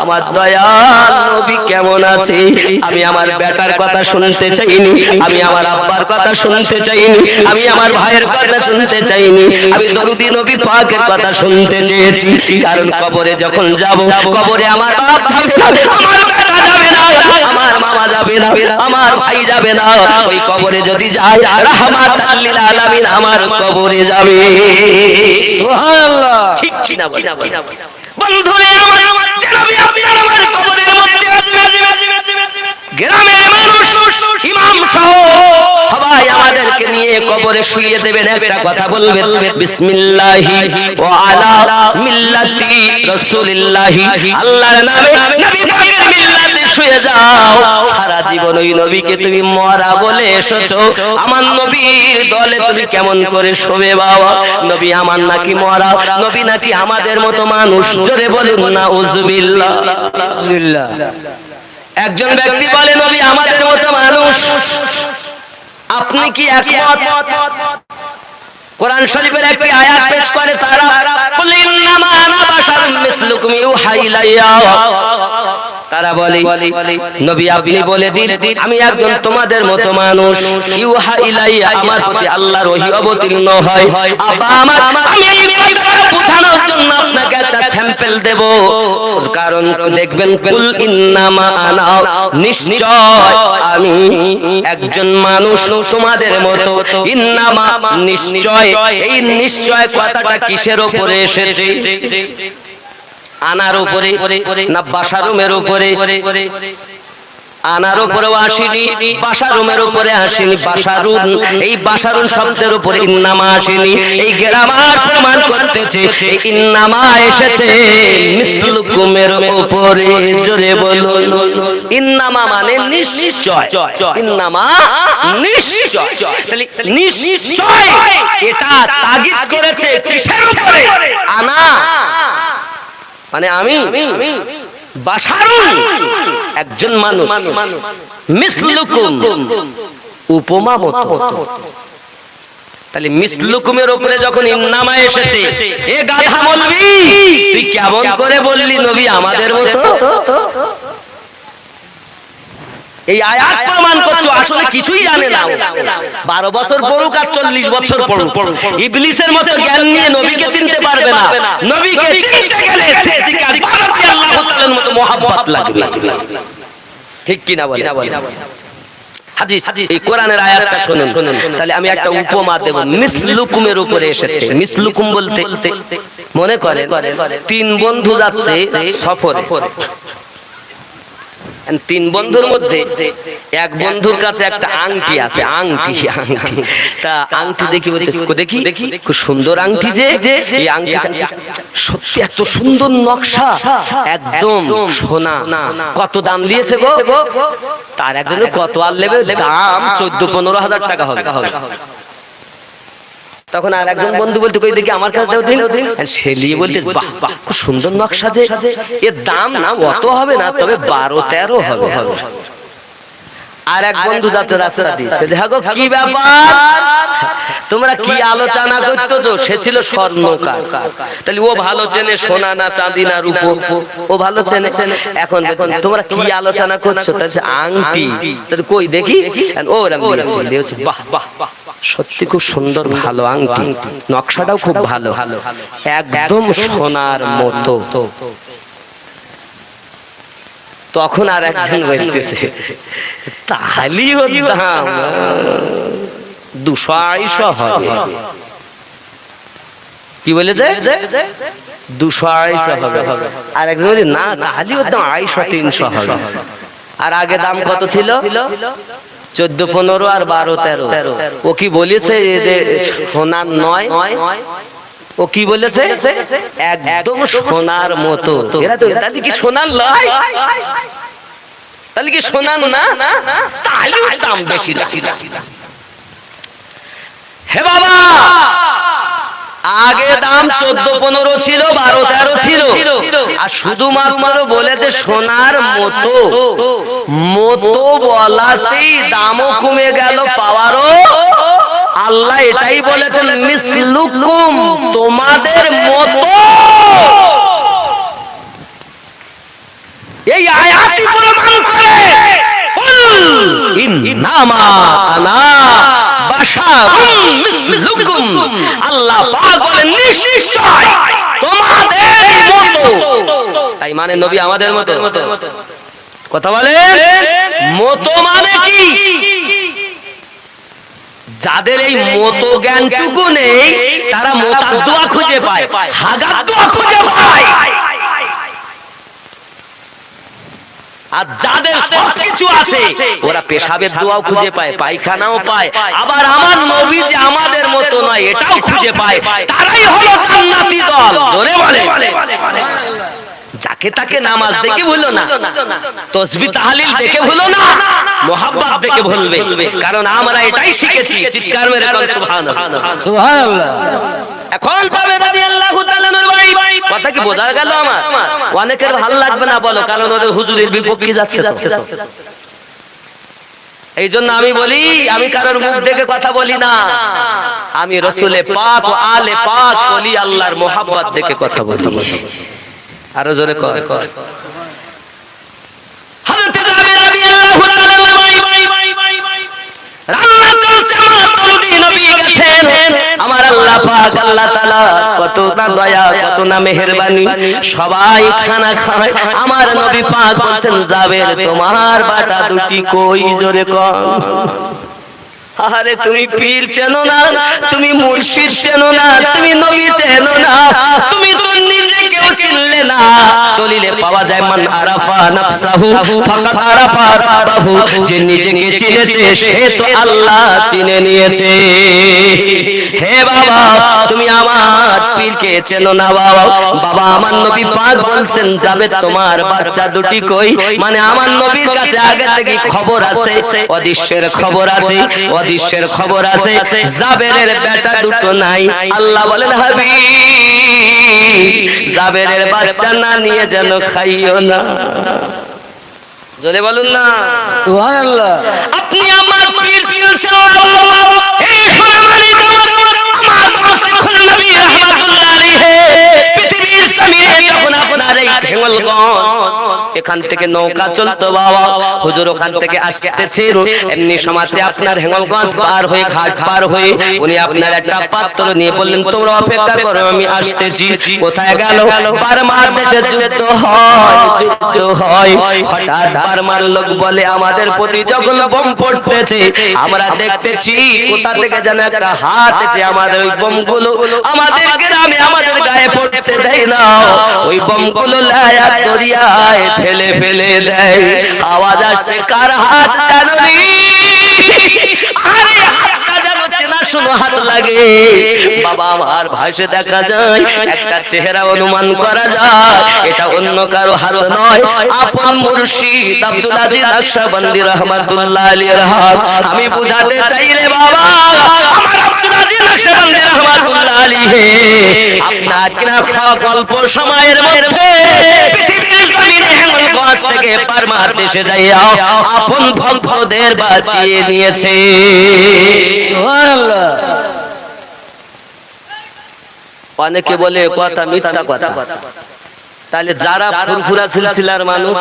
আমার দয়াল নবী কেমন আছে আমি আমার বেটার কথা শুনতে চাইনি আমি আমার আব্বার কথা শুনতে চাইনি আমি আমার ভাইয়ের কথা শুনতে চাইনি আমি দরুদি নবী পাকের কথা শুনতে চেয়েছি কারণ কবরে যখন যাব কবরে আমার বাপ যাবে না আমার বেটা যাবে না আমার মামা যাবে না আমার ভাই যাবে না ওই কবরে যদি যায় রাহমাতুল লিল আলামিন আমার কবরে যাবে সুবহানাল্লাহ। ঠিক কি না বন্ধুরে আমার জনাবি আপনার আমার কবরের মধ্যে আসবে গ্রামের মানুষ ইমাম সহ সবাই আমাদেরকে নিয়ে কবরে শুইয়ে দেবেন একটা কথা বলবেন বিসমিল্লাহি ওয়া আলা মিল্লাতি রাসূলিল্লাহি আল্লাহর নামে নবী পাকের মিল্লাতে শুয়ে যাও সারা জীবন ওই নবীকে তুমি মরা বলে এসেছো আমার নবীর দলে তুমি কেমন করে শোবে বাবা নবী আমার নাকি মরা নবী নাকি আমাদের মতো মানুষ জোরে বলুন না উযবিল্লাহ আলহামদুলিল্লাহ। একজন ব্যক্তি বলে নবী আমাদের মতো মানুষ আপনি কি একমত কোরআন শরীফের একটি আয়াত পেশ করে তারা কুল ইন্নামা আনা বাশারুম মিসলুকুম ইউহা ইলাইয়া তারা বলে নবী আপনি বলে দিন আমি একজন তোমাদের মতো মানুষ ইউহা ইলাইয়া আমার প্রতি আল্লাহর ওহী অবতীর্ণ হয় আবা আমার আমি এই কথাটা বোঝানোর জন্য আপনাকে একটা স্যাম্পল দেব কারণ দেখবেন কুল ইন্নামা আনা নিশ্চয় আমি একজন মানুষ তোমাদের মতো ইন্নামা নিশ্চয় এই নিশ্চয় কথাটা কিসের উপরে এসেছে আনার উপরে না বাশারুমের উপরে আনার উপরেও আসেনি বাশারুমের উপরে আসেনি বাশারুন এই বাশারুন শব্দের উপরে ইন্নামা আসেনি এই গ্রামার প্রমাণ করতেছে এই ইন্নামা এসেছে মিসলুকুমের উপরে জোরে বলুন ইন্নামা মানে নিশ্চয় ইন্নামা নিশ্চয় তাহলে নিশ্চয় এটা তাগিদ করেছে কিসের উপরে আনা মানে আমি বাশারুন একজন মানুষ মিসলুকুম উপমা মতো তাহলে মিসলুকুমের উপরে যখন ইন্নামা এসেছে এ গাধা বলবি তুই কেমন করে বললি নবী আমাদের মতো এই আয়াত প্রমাণ করছো আসলে কিছুই জানে না। 12 বছর পড়ুক আর 40 বছর পড়ুক, ইবলিসের মতো জ্ঞান নিয়ে নবীকে চিনতে পারবে না। নবীকে চিনতে গেলে সিদ্দিক আকবর রাদিয়াল্লাহু তাআলার মতো মহব্বত লাগবে। ঠিক কি না বলে? হাদিস এই কোরআনের আয়াতটা শুনুন। তাহলে আমি একটা উপমা দেব, মিসলুকুমের উপরে এসেছে। মিসলুকুম বলতে মনে করেন 3 বন্ধু যাচ্ছে সফরে। 3 বন্ধুর মধ্যে এক বন্ধুর কাছে একটা আংটি আছে, আংটি তা আংটি দেখি দেখি খুব সুন্দর আংটি, যে এই আংটিটা সত্যি এত সুন্দর নকশা, একদম সোনা। কত দাম দিয়েছে গো? তার একজনের কত আর নেবে? দাম 14-15 হাজার টাকা হবে। তখন আর একজন বন্ধু বলতে কই দেখি আমার কাছে দাও দিন। সে নিয়ে বলতে বাহ বাহ খুব সুন্দর নকশা, যে এর দাম না অত হবে না, তবে 12-13 হবে। আর এক বন্ধু যাচ্ছে রাস্তা দিয়ে, দেখো কি ব্যাপার, তোমরা কি আলোচনা করছো? তো সে ছিল স্বর্ণকার, তাহলে ও ভালো চেনে সোনা না চাঁদি না রূপো, ও ভালো চেনে। এখন তোমরা কি আলোচনা করছো? তাহলে আংটি, তাহলে কই দেখি। ও দিয়েছে, বাহ বাহ সত্যি খুব সুন্দর ভালো আংটি, নকশাটাও খুব ভালো, একদম সোনার মতো। তখন আর একজন বলতেছে তাহলে ওর দাম 200-250 হবে। কি বলে যে 200-250 হবে। আর একজন বলে না তাহলে ওর দাম 250-300 হবে। আর আগে দাম কত ছিল? 14-15 আর 12-13। ও কি বলেছে যে সোনার নয়, ও কি বলেছে একদম সোনার মতো। এরা তো তাহলে কি সোনার নয়, তাহলে কি সোনার না, তাহলে দাম বেশি। হে বাবা, আগে দাম 14-15 ছিল, 12-13 ছিল, আর শুধুমাত্র বলেছে সোনার মতো। মতো বলাতেই দামও কমে গেল, পাওয়ারও। আল্লাহ এটাই বলেছেন মিসলুকুম, তোমাদের মতো। এই আয়াতই প্রমাণ করে ইন্নামা আনা বাশারুম মিসলুকুম। আল্লাহ পাক বলেন নিশ্চয় তোমাদের মতো। তাই মানে নবী আমাদের মতো। কথা বলেন, মতো মানে কি? যাদের এই মতো জ্ঞানটুকু নেই তারা মোতার দোয়া খুঁজে পায়, হাগার দোয়া খুঁজে পায়। আর যাদের সবকিছু আছে ওরা পেশাবের দোয়াও খুঁজে পায়, পায়খানাও পায়, আবার আমার নবী যে আমাদের মতো নয় এটাও খুঁজে পায়। তারাই হলো জান্নাতি দল। জোরে বলে, যাকে তাকে নামাজ দেখে ভুলো না, তাসবিহ তাহলিল দেখে ভুলো না, মোহাব্বত দেখে ভুলবে। কারণ আমরা এটাই শিখেছি। চিৎকার মেরে বলেন সুবহানাল্লাহ, সুবহানাল্লাহ। এখন তবে রাদিয়াল্লাহু তাআলা নূর ভাই কথা কি বোঝা গেল? আমার অনেকের ভালো লাগবে না বলো, কারণ ওদের হুজুরের বিপক্ষে যাচ্ছে তো। এই জন্য আমি বলি, আমি কারোর মুখ দেখে কথা বলি না, আমি রাসূলে পাক ও আলে পাক ওলি আল্লাহর মোহাব্বত দেখে কথা বলি। আরো জোরে কর। হযরত জাবের রাদিয়াল্লাহু তাআলা রান্না চলছে, আমার নবী নবী গেছেন। আমার আল্লাহ পাক আল্লাহ তাআলা কত না দয়া, কত না মেহেরবানি, সবাই খানা খায়। আমার নবী পাক বলছেন জাবের তোমার বাটা দুটি কই? জোরে কর। আরে তুমি পীর চেনো না, তুমি মুর্শিদ চেনো না, তুমি নবী চেনো না, তুমি তো নিজেকেও চিনলে না। দলিলে পাওয়া যায় মান আরাফা নাফসাহু ফাকাদ আরাফা রাব্বাহু, যে নিজেকে চিনেছে সে তো আল্লাহ চিনে নিয়েছে। হে বাবা, তুমি আমার পীরকে চেনো না বাবা। বাবা আমার নবী পাক বলছেন যাবে তোমার বাচ্চা দুটি কই? মানে আমার নবীর কাছে আগে থেকে খবর আছে, অদৃশ্যের খবর আছে, অদৃশ্যের খবর আছে, জাবেরের বেটা দুটো নাই। আল্লাহ বলেন হাবিব জাবেরের বাচ্চা না নিয়ে যেন খাইও না। জোরে বলুন না সুবহানাল্লাহ। আপনি আমার পীর চিনছেন না বাবা? এই সোনামানি আমার মাসিকুল নবী রাহমাতুল্লাহ আলাইহি পৃথিবীর জমিনে যখন আপনার এই হেঙ্গলগঞ্জ এখান থেকে নৌকা চলতো বাবা, হুজুর ওখান থেকে আসতেছে, এমনি সময়তে আপনার হেঙ্গলগঞ্জ পার হয়ে ঘাট পার হয়ে উনি আপনার একটা পাত্র নিয়ে বললেন তোমরা অপেক্ষা করো আমি আসতেছি। কোথায় গেল? বার্মার দেশে যুদ্ধ হয়, যুদ্ধ হয়। হঠাৎ বার্মার লোক বলে আমাদের প্রতি যখন বোম পড়তেছে আমরা দেখতেছি কোথা থেকে যেন একটা হাত এসে আমাদের ওই বোমগুলো আমাদের গ্রামে আমাদের গায়ে পড়তে দেয় না, ওই বোমগুলো লায়া দরিয়ায় ফেলে ফেলে দেয়। আওয়াজ আসছে কার হাত জানি? আরে হাতটা যেন চেনা শোনা হাত লাগে। বাবা আমার ভাষে দেখা যায় একটা চেহারা অনুমান করা যায় এটা অন্য কারো হাত নয়, আপন মুর্শিদ আব্দুল আজিজ নকশবন্দি রহমাতুল্লাহ আলাইহির হাত। আমি বুঝাতে চাইলে বাবা আমার আব্দুল আজিজ নকশবন্দি রহমাতুল্লাহ আলাইহি আপনার কিনা অল্প সময়ের মধ্যে পৃথিবীর জমিনে হেঙ্গলগঞ্জ থেকে বার্মার দেশে যাইয়া আপন ভক্তদের বাঁচিয়ে নিয়েছে। সুবহানাল্লাহ। অনেকে বলে কথা মিথ্যা কথা, তাহলে যারা ফুরফুরা সিলসিলার মানুষ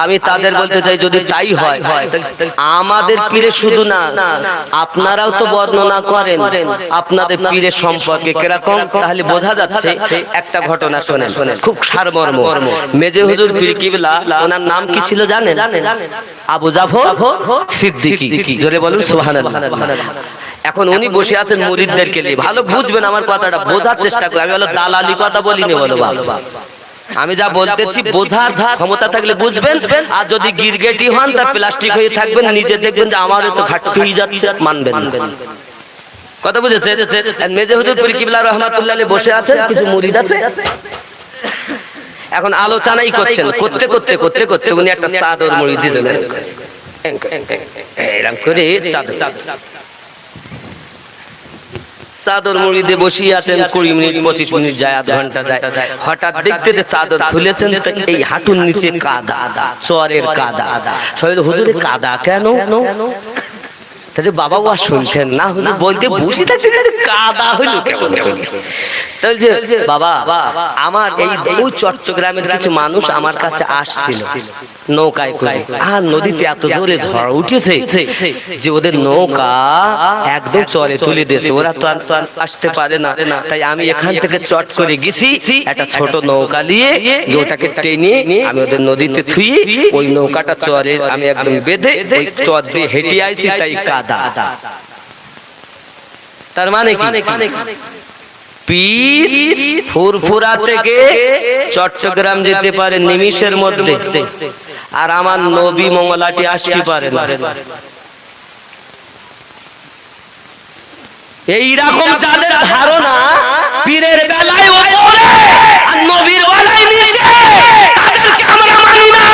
আমি তাদের বলতে চাই যদি তাই হয় আমাদের পীরে শুধু না আপনারাও তো বর্ণনা করেন আপনাদের পীরের সম্পর্কে কিরকম, তাহলে বোঝা যাচ্ছে। একটা ঘটনা শোনেন খুব সারমর্ম। মেজে হুজুর পীর কিবলা ওনার নাম কি ছিল জানেন? আবু জাফর সিদ্দিকী। জোরে বলুন সুবহানাল্লাহ। এখন উনি বসে আছেন মুরিদদেরকে নিয়ে, ভালো বুঝবেন আমার কথাটা, বোঝার চেষ্টা করি। আমি বলো দালালি কথা বলিনি, বলো বাবা আমি যা বলতেছি বোঝার ক্ষমতা থাকলে বুঝবেন, আর যদি গিরগেটি হন তা প্লাস্টিক হয়ে থাকবেন, নিজে দেখবেন যে আমারও তো ঘাটতি হয়ে যাচ্ছে, মানবেন। কথা বুঝেছে? মেজে হুজুর পীর কিবলা রহমাতুল্লাহ আলাইহি বসে আছেন, কিছু মুরিদ আছে, এখন আলোচনাই করছেন। করতে করতে করতে করতে উনি একটা চাদর মুড়ি দিয়েছেন, এরকম করে চাদর মুড়ি দিয়ে বসিয়ে আছেন। 20 মিনিট 25 মিনিট যায়, আধ ঘন্টা যায়। হঠাৎ দেখতে চাদর খুলেছেন, এই হাঁটুর নিচে কাদা, চরের কাদা। শহীদ হুজুরে কাদা কেন? তাহলে বাবা ওয়া শুনছেন না, হুজুর বলতে বসে থাকতে কাদা হইলো কেমন? তাহলে বাবা আমার এই ওই চট্টগ্রামের কিছু মানুষ আমার কাছে আসছিল নৌকায় করে, আর নদীতে এত জোরে ঝড় উঠেছে যে ওদের নৌকা একদম চরে তুলে দিয়েছে, ওরা তো আর আসতে পারে না। তাই আমি এখান থেকে চট করে গেছি একটা ছোট নৌকা নিয়ে, ওটাকে টেনে আমি ওদের নদীতে থুয়ে ওই নৌকাটা চরে আমি একদম বেঁধে ওই চর দিয়ে হেঁটে আইছি, তাই কাদা। তার মানে কি? পীর ফুরফুরা থেকে চট্টগ্রাম যেতে পারে নিমিষের মধ্যে, আর আমার নবী মঙ্গলাটি আসতে পারে না। এইরকম যাদের ধারণা পীরের বেলায় উপরে আর নবীর বেলায় নিচে, তাদেরকে আমরা মানি না।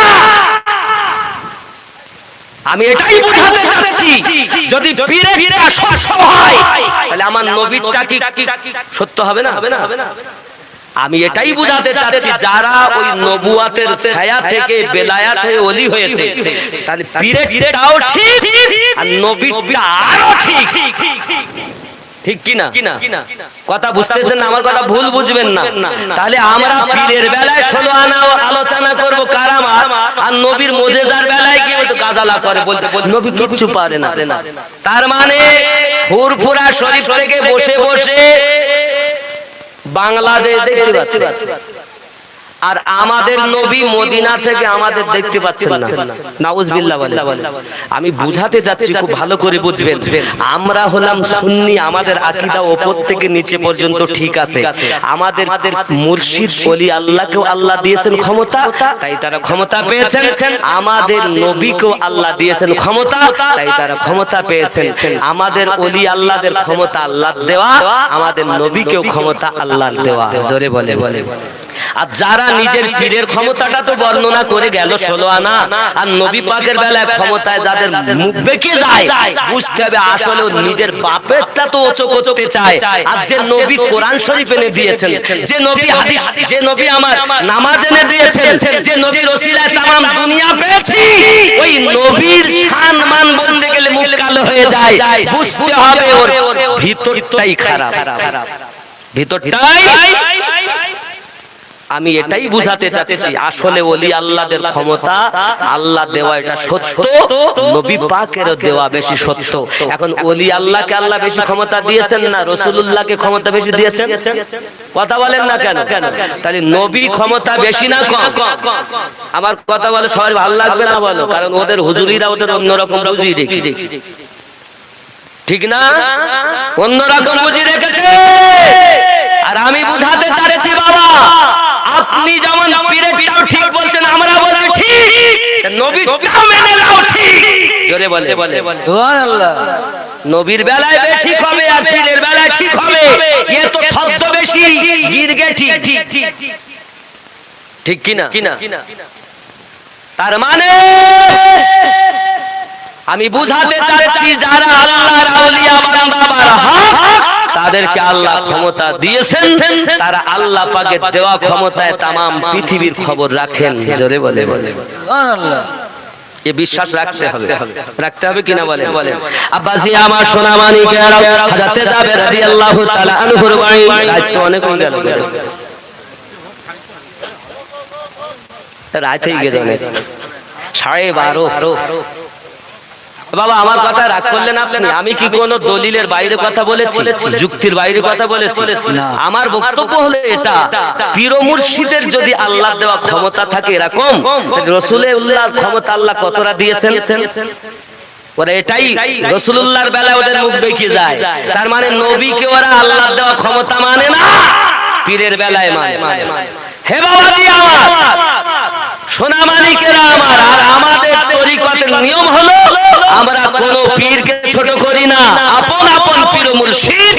আমি এটাই বোঝাতে চাচ্ছি, যদি পীরে সত্য হয় তাহলে আমার নবীটা কি সত্য হবে না? আমি এটাই বোঝাতে চাচ্ছি, যারা ওই নবুয়াতের ছায়া থেকে বেলায়াত হয়ে ওলি হয়েছে, তাহলে পীরেরটাও ঠিক আর নবীটা আরো ঠিক। ঠিক কিনা? কথা বুঝতেছেন না? আমার কথা ভুল বুঝবেন না। তাহলে আমরা পীরের বেলায় 16 আনা আলোচনা করব কারামাত, আর নবীর মুজিজার বেলায় কি হয়তো গাজালা করে বলতে নবী কিচ্ছু পারে না। তার মানে ফুরফুরা শরীফ থেকে বসে বসে বাংলাদেশ দেখতে পাচ্ছেন, আর আমাদের নবী মদিনা থেকে আমাদের দেখতে পাচ্ছেন না। নাউজুবিল্লাহ বলেন। আমি বুঝাতে যাচ্ছি, খুব ভালো করে বুঝবেন। আমরা হলাম সুন্নি, আমাদের আকীদা উপর থেকে নিচে পর্যন্ত ঠিক আছে। আমাদের মুর্শিদ ওলি আল্লাহকেও আল্লাহ দিয়েছেন ক্ষমতা, তাই তারা ক্ষমতা পেয়েছেন। আমাদের নবীকেও আল্লাহ দিয়েছেন ক্ষমতা, তাই তারা ক্ষমতা পেয়েছেন। আমাদের ওলি আল্লাহদের ক্ষমতা আল্লাহর দেওয়া, আমাদের নবীকেও ক্ষমতা আল্লাহর দেওয়া। জোরে বলে বলে। আর যারা নিজের পীরের ক্ষমতাটা তো বর্ণনা করে গেল 16 আনা, আর নবী পাকের বেলায় ক্ষমতায় যাদের মুখ বেঁকে যায়, বুঝতে হবে আসলে নিজের বাপেরটা তো ওচো করতে চায়। আর যে নবী কোরআন শরীফ এনে দিয়েছেন, যে নবী হাদিস, যে নবী আমার নামাজ এনে দিয়েছেন, যে নবীর ওসিলায় তামাম দুনিয়া পেয়েছি, ওই নবীর সম্মান বলতে গেলে মুখ কালো হয়ে যায়। বুঝতে হবে ওর ভিতরটাই খারাপ, ভিতরটাই। আমি এটাই বুঝাতে চাচ্ছি আসলে ওলি আল্লাহদের ক্ষমতা আল্লাহ দেওয়া এটা সত্য, নবী পাকেরও দেওয়া বেশি সত্য। এখন ওলি আল্লাহকে আল্লাহ বেশি ক্ষমতা দিয়েছেন না রাসূলুল্লাহকে ক্ষমতা বেশি দিয়েছেন? কথা বলেন না কেন? তাহলে নবী ক্ষমতা বেশি না কম? আমার কথা বলে সবার ভালো লাগবে না বলো, কারণ ওদের হুজুরিরা ওদের অন্যরকম বুঝিয়ে দেখি, ঠিক না? অন্যরকম বুঝিয়ে রেখেছে। আর আমি বুঝাতে চাচ্ছি বাবা, আপনি যেমন পীরেরটাও ঠিক বলছেন, আমরা বলি ঠিক, নবীরটাও মেনে নাও ঠিক। জোরে বলে সুবহানাল্লাহ। নবীর বেলায় ঠিক হবে আর পীরের বেলায় ঠিক হবে, এ তো শব্দ বেশি গিরগে ঠিক, ঠিক কিনা? তার মানে আমি বুঝাতে চাচ্ছি যারা আল্লাহর আউলিয়া বান্দাবার হক তাদেরকে আল্লাহ ক্ষমতা দিয়েছেন, তারা আল্লাহ পাকের দেওয়া ক্ষমতায় তামাম পৃথিবীর খবর রাখেন। জোরে বলে সুবহানাল্লাহ। এ বিশ্বাস রাখতে হবে কিনা বলেন? আব্বাসি আমার সোনা মানিকেরা, হযরতে জাবের রাদিয়াল্লাহু তাআলা আনহুর বাণী দায়িত্ব অনেক হয়ে গেল, রাত হয়ে গেছে অনেক, 12:30। বাবা আমার কথা রাগ করলেন আপনি? আমি কি কোনো দলিলের বাইরে কথা বলেছি, যুক্তির বাইরে কথা বলেছি? আমার বক্তব্য হলো এটা, পীর ও মুর্শিদের যদি আল্লাহ দেওয়া ক্ষমতা থাকে এরকম, রাসূলুল্লাহর ক্ষমতা আল্লাহ কতটা দিয়েছেন? ওরা এটাই রাসূলুল্লাহর বেলায় ওদের মুখ বেঁকে যায়। তার মানে নবীকে ওরা আল্লাহ দেওয়া ক্ষমতা মানে না, পীরের বেলায় মানে। হে বাবাজি আমার, সোনা মানিকেরা আমার, আর আমাদের তরিকতের নিয়ম হলো আমরা কোন পীরকে ছোট করি না, আপন আপন পীর ও মুর্শিদ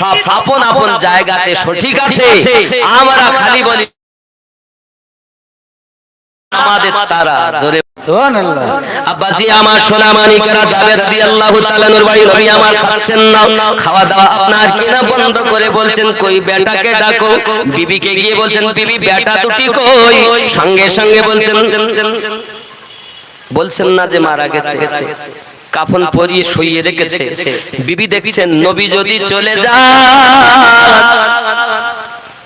সব আপন আপন জায়গাতে সঠিক আছে। আমরা খালি বলি আমাদের তারা। জোরে সুবহানাল্লাহ। আব্বাজি আমার সোনা মানিকেরা, জাবের রাদিয়াল্লাহু তাআলা নূর বাড়ি নবী আমার খাচ্ছেন না, খাওয়া দাওয়া আপনার কিনা বন্ধ করে বলছেন কই বেটাকে ডাকো, বিবিকে গিয়ে বলছেন বিবি বেটা দুটি কই, সঙ্গে সঙ্গে বলছেন না যে মারা গেছে, কাফন পরিয়ে শুইয়ে রেখেছে। বিবি দেখছেন নবী যদি চলে যায়,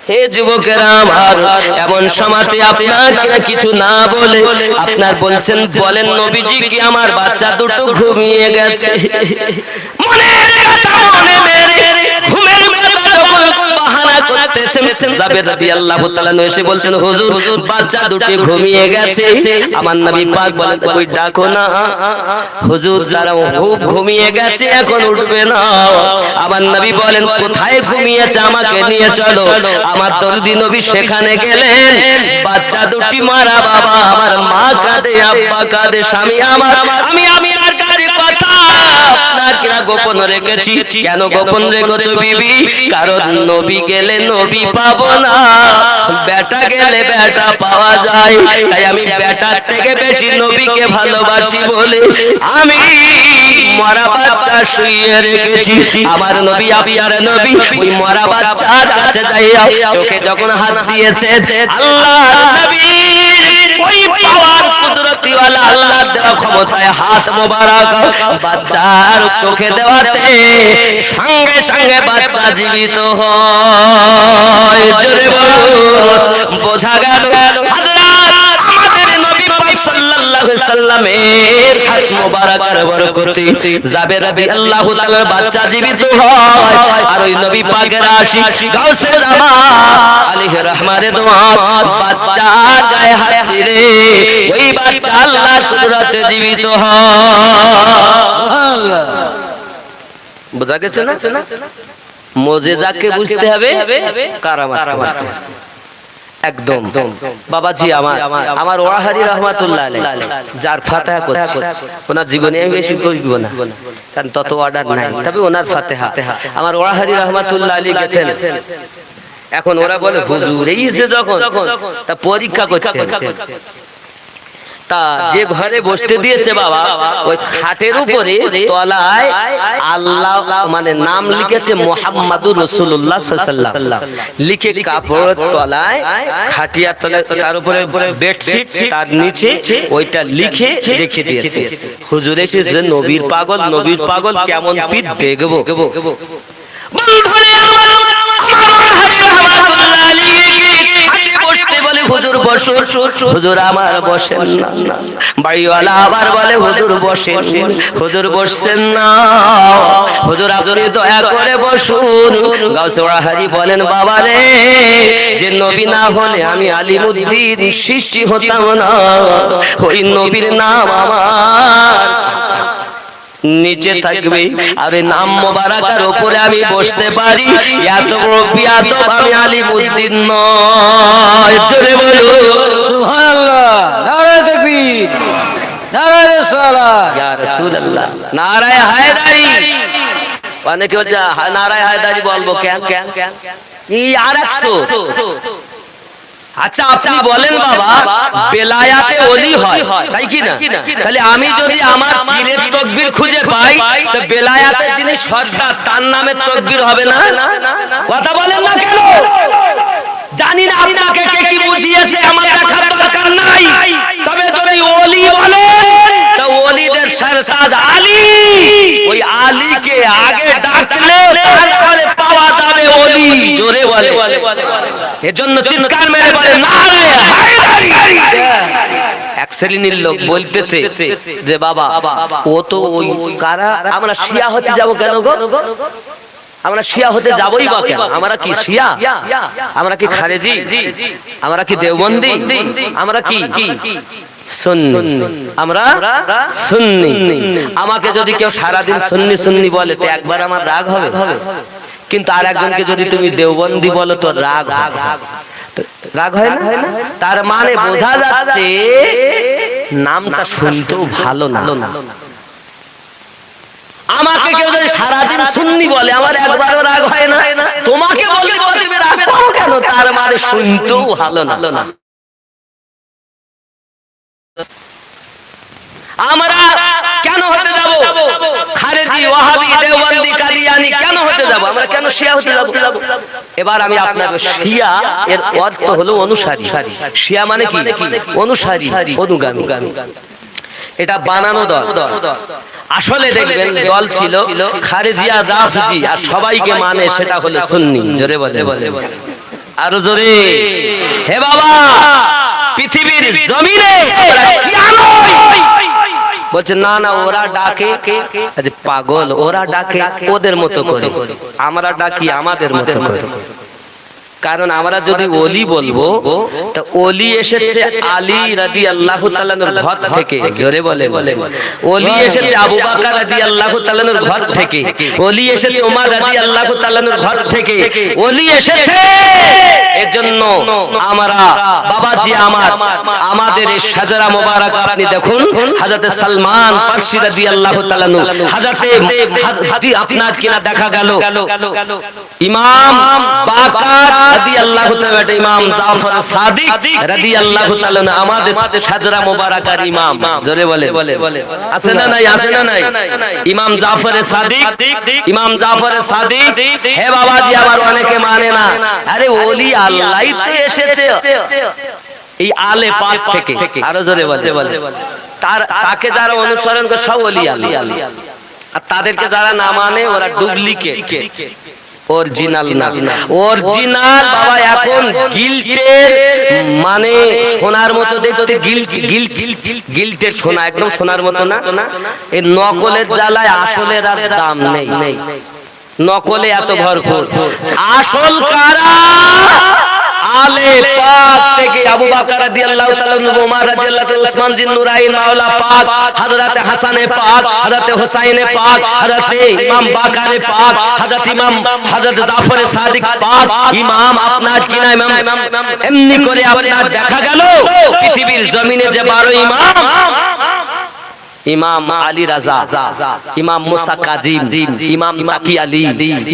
হে যুবকেরা আমার, এমন সময়তে আপনার কিছু না বলে আপনার বলছেন বলেন নবীজি কি আমার বাচ্চা দুটো ঘুমিয়ে গেছে। মনের কথা মনে মেরে ঘুমের কথা যখন বাহানা করতেছেন, জাবের রাদিয়াল্লাহু তাআলা এসে বলছেন হুজুর বাচ্চা দুটো ঘুমিয়ে গেছে। আমার নবী পাক বলেন ওই ডাকো না, হুজুর যারা খুব ঘুমিয়ে গেছে এখন উঠবে না। আমার নবী বলেন কোথায় ঘুমিয়েছে আমাকে নিয়ে চলো। আমার দরদি নবী সেখানে গেলেন, বাচ্চা দুটি মারা বাবা, আমার মা কাঁদে, আব্বা কাঁদে, স্বামী আমার, আমি আপনার কাছে কথা আপনার কিনা গোপন রেখেছি। কেন গোপন রেখেছো বিবি? কারণ নবী গেলে নবী পাবো না, বেটা গেলে বেটা পাওয়া যায়, তাই আমি বেটার থেকে বেশি নবীকে ভালোবাসি বলে আমি মরা বাচ্চা শুইয়ে রেখেছি। আমার নবী আপনার নবী ওই মরা বাচ্চার কাছে যাইয়া চোখে যখন হাত দিয়েছে, আল্লাহ নবীর ওই পাওয়ার কুদরতি ওয়ালা আল্লাহ দেওয়া ক্ষমতায় হাত মোবারক বাচ্চার চোখে দেওয়াতে সঙ্গে সঙ্গে বাচ্চা জীবিত হয়। জোরে বলুন, বোঝা গেল হযরত আমাদের নবী পাক সাল্লাল্লাহু আলাইহি সাল্লামের হাত মোবারকের বরকতে জাবের রাদিয়াল্লাহু তাআলার বাচ্চা জীবিত হয়। আর ওই নবী পাকের আশিক গাউসে জামান আলাইহি রহমানের দোয়া বাচ্চার গায়ে হাত দিলে ওই বাচ্চা আল্লাহর কুদরতে জীবিত হয়। সুবহানাল্লাহ। বোঝা গেছে না? মুজিজাকে বুঝতে হবে, কারামাতকে বুঝতে হবে। একদম বাবাজি আমার ওয়াহারি রাহমাতুল্লাহ আলাইহি যার ফাতিহা করছে, ওনার জীবনে আমি বেশি কইব না কারণ তত অর্ডার নাই, তবে ওনার ফাতিহা আমার ওয়াহারি রাহমাতুল্লাহ আলাইহি গেছেন। এখন ওরা বলে হুজুর এই যে যখন তা পরীক্ষা করতে তা যে ঘরে বসতে দিয়েছে বাবা, ওই খাটের উপরে তলায় আল্লাহ মানে নাম লিখেছে মুহাম্মাদুর রাসূলুল্লাহ সাল্লাল্লাহু আলাইহি ওয়াসাল্লাম লিখে কাপড়ের তলায়, খাটিয়ার তলায়, তার উপরে বেডশিট, তার নিচে ওইটা লিখে রেখে দিয়েছে। হুজুর এসে যে নবীর পাগল কেমন পিঠ দেখবো। বন্ধুরে আমার রাহমাতুল্লাহ আলাইহি খাটে বসতে হুজুর বসুন, হুজুর আমার বসেন না। বাড়িওয়ালা আবার বলে হুজুর বসেন, হুজুর বসছেন না। হুজুর আপনি দয়া করে বসুন। গাউসে ওয়াহারি বলেন বাবা রে, যে নবী না হলে আমি আলিমুদ্দিন সৃষ্টি হতাম না। ওই নবীর নাম আমার নিচে থাকবে, আর ওই নাম মোবারকার উপরে আমি বসতে পারি। এত বড় বিয়াদব আমি আলিমুদ্দিন নয়। জোরে বলো সুবহানাল্লাহ, নারায়ে তাকবীর, নারায়ে রিসালাত। ইয়া রাসূলুল্লাহ, নারায়ে হায়দারি। অনেকে বলছে নারায়ে হায়দারি বলবো কেন? এই আরেকশো। আচ্ছা আপনি বলেন বাবা, বেলায়াতে ওলি হয়, তাই কি না? তাহলে আমি যদি আমার পীরের তাকবীর খুঁজে পাই, তো বেলায়াতের যিনি সর্দার তার নামে তাকবীর হবে না? কথা বলেন না কেন? জানি না আপনাকে কে কি বুঝিয়েছে, আমার দেখার দরকার নাই। তবে যদি ওলি বলেন, তো ওলিদের সরতাজ আলী, ওই আলীকে আগে ডাকলে তারপরে পাওয়া যাবে ওলি। জোরে বলে, এজন্য চিৎকার মেরে বলে নারায়ে হায়দারি। এক শ্রেণীর লোক বলতেছে যে বাবা ও তো ওই কারা, আমরা শিয়া হতে যাব কেন গো? আমরা শিয়া হতে যাবই বা কেন? আমরা কি শিয়া? আমরা কি খারেজি? আমরা কি দেওবন্দি? আমরা কি সুন্নি? আমরা সুন্নি। আমাকে যদি কেউ সারাদিন সুন্নি সুন্নি বলে তো একবার আমার রাগ হবে, কিন্তু আর একজনকে যদি তুমি দেওবন্দি বলো তো রাগ হয় না? তার মানে বোঝা যাচ্ছে নামটা শুনতেও ভালো না। আমাকে কেউ যদি সারাদিন সুন্নি বলে আমার একবারও রাগ হয় না, তোমাকে বললে তুমি রাগ করো কেন? তার মানে শুনতেও ভালো না। আমরা কেন হতে যাব খারেজি, ওয়াহাবি, দেওবন্দি, কাদিয়ানি? কেন হতে যাব? আমরা কেন শিয়া হতে যাব? এবার আমি আপনাকে, শিয়া এর অর্থ হলো অনুসারী। শিয়া মানে কি? অনুসারী, অনুগামী। এটা বানানো দল। আসলে দেখবেন দল ছিল খারেজিয়া, রাফজি, আর সবাইকে মানে সেটা হলো সুন্নি। জোরে বলে, আরো জোরে। হে বাবা, পৃথিবীর জমিনে বলছে না না ওরা ডাকে, পাগল, ওরা ডাকে ওদের মতো করে, আমরা ডাকি আমাদের মতো করে। কারণ আমরা যদি ওলি বলবো, তো ওলি এসেছে আলী রাদিয়াল্লাহু তাআলার ঘর থেকে। জোরে বলে, ওলি এসেছে আবু বকর রাদিয়াল্লাহু তাআলার ঘর থেকে, ওলি এসেছে ওমর রাদিয়াল্লাহু তাআলার ঘর থেকে, ওলি এসেছে। এজন্য আমরা বাবাজি আমাদের এই শাজারা মোবারক আপনি দেখুন, হযরতে সালমান ফারসি রাদিয়াল্লাহু তাআলা, হযরতে আপনার কিনা দেখা গেল ইমাম বাকার রাদিয়াল্লাহু তাআলা, ইমাম জাফর সাদিক রাদিয়াল্লাহু তাআলা আমাদের শাজরা মোবারকার ইমাম। জোরে বলে, আছে না নাই? আছে না নাই? ইমাম জাফর সাদিক, ইমাম জাফর সাদিক। হে বাবাজি, আমার অনেকে মানে না। আরে ওলি আল্লাহই তো এসেছে এই আলে পাক থেকে। আরো জোরে বলে, তাকে যারা অনুসরণ করে সব ওলি আল্লাহ, আর তাদেরকে যারা না মানে ওরা ডুপ্লিকেট, অরিজিনাল না। অরিজিনাল বাবা এখন গিল্টের মানে সোনার মতো দেখতে, গিল্টের সোনা, একদম সোনার মতো না। এই নকলের জ্বালায় আসলের আর দাম নেই। নকলে এত ভরপুর, আসল কারা? আলে পাক থেকে আবু বকর রাদিয়াল্লাহু তাআলা, ওমর রাদিয়াল্লাহু তাআলা, উসমান জিন্নুরাইন, মাওলা পাক, হযরত হাসানে পাক, হযরত হুসাইনে পাক, হযরত ইমাম বাকারে পাক, হযরত জাফর সাদিক পাক, ইমাম আপনার কিনা ইমাম। এমনি করে আপনার দেখা গেল পৃথিবীর জমিনে যে 12 ইমাম, ইমাম আলী রাজা, ইমাম মুসা কাজিম, ইমাম নাকি আলী,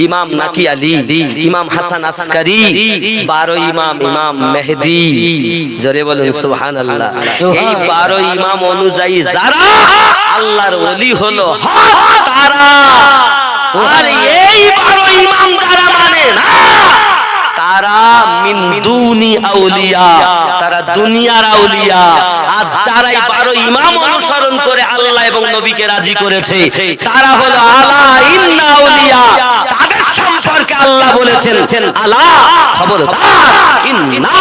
ইমাম নাকি আলী, ইমাম হাসান আসকারি, 12 ইমাম, ইমাম মেহেদি। জোরে বলুন সুবহানাল্লাহ। এই 12 ইমাম অনুযায়ী যারা আল্লাহর ওলি হলো তারা, আর এই 12 ইমাম যারা মানে না তারা মিন দুনি আউলিয়া, তারা দুনিয়ার আউলিয়া। আর যারা 12 ইমাম অনুসরণ করে আল্লাহ এবং নবীকে রাজি করেছে তারা হলো আলা ইন্না আউলিয়া। তাদের সম্পর্কে আল্লাহ বলেছেন আলা, খবরদার, ইন্না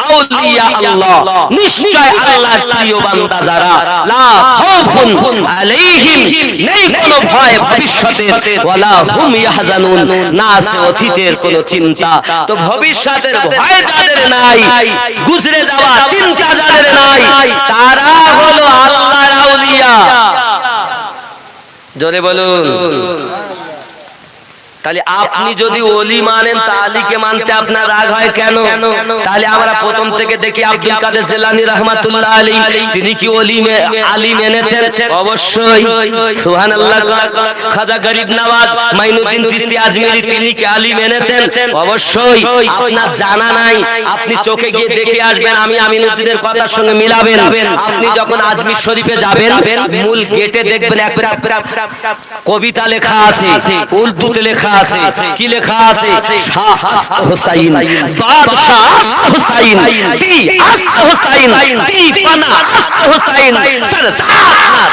আউলিয়া আল্লাহ, নিশ্চয় আল্লাহর প্রিয় বান্দা যারা, লা খাউফুন আলাইহিম, নেই কোনো ভয় ভবিষ্যতের, ওয়ালা হুম ইয়াহজানুন, না আছে অতীতের কোনো চিন্তা। তো ভবিষ্যতের ভয় যাদের নাই, গুজরে যাওয়া চিন্তা যাদের নাই, তারা হলো আল্লাহর আউলিয়া। জোরে বলুন। তাহলে আপনি যদি ওলি মানেন তা আলীকে মানতে আপনার রাগ হয় কেন? তাহলে আমরা প্রথম থেকে দেখি আব্দুল কাদের জিলানী রাহমাতুল্লাহ আলাইহি, তিনি কি ওলি আলী মেনেছেন? অবশ্যই। সুবহানাল্লাহ। খাজা গরিব নওয়াজ মাইনুদ্দিন চিশতি আজমিরি, তিনি কি আলী মেনেছেন? অবশ্যই। আপনার জানা নাই, আপনি চোখে গিয়ে দেখে আসবেন, আমি আমিনুদ্দিনের কথার সঙ্গে মিলাবেন। আপনি যখন আজমির শরীফে যাবেন, মূল গেটে দেখবেন একটা কবিতা লেখা আছে, উর্দুতে লেখা আছে। কি লেখা আছে? শাহ হাসান হুসাইন, বাদশাহ হুসাইন, তি আস্ত হুসাইন, তি পানা আস্ত হুসাইন, সরদার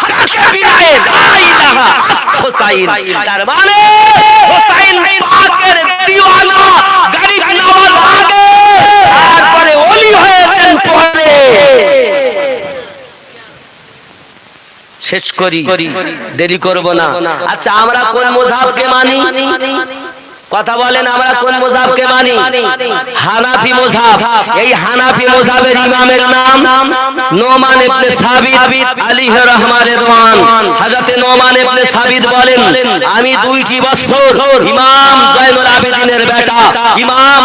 তাকে বিনায়ে লা ইলাহা আস্ত হুসাইন। তার মানে হুসাইন পাকের দিওয়ানা গরিব নওয়াজ আগে, তারপরে ওলি হয়েছেন পরে। শেষ করি, দেরি করব না। আচ্ছা, আমরা কোন মাযহাবকে মানি? কথা বলেন, আমরা কোন মাযহাবকে মানি? হানাফি মাযহাব। এই হানাফি মাযহাবের ইমামের নাম নোমান ইবনে সাবিত আলাইহি রাহমাতুল্লাহ রিদওয়ান। হযরত নোমান ইবনে সাবিত বলেন, আমি 2টি বছর ইমাম জয়নুল আবেদিনের বেটা ইমাম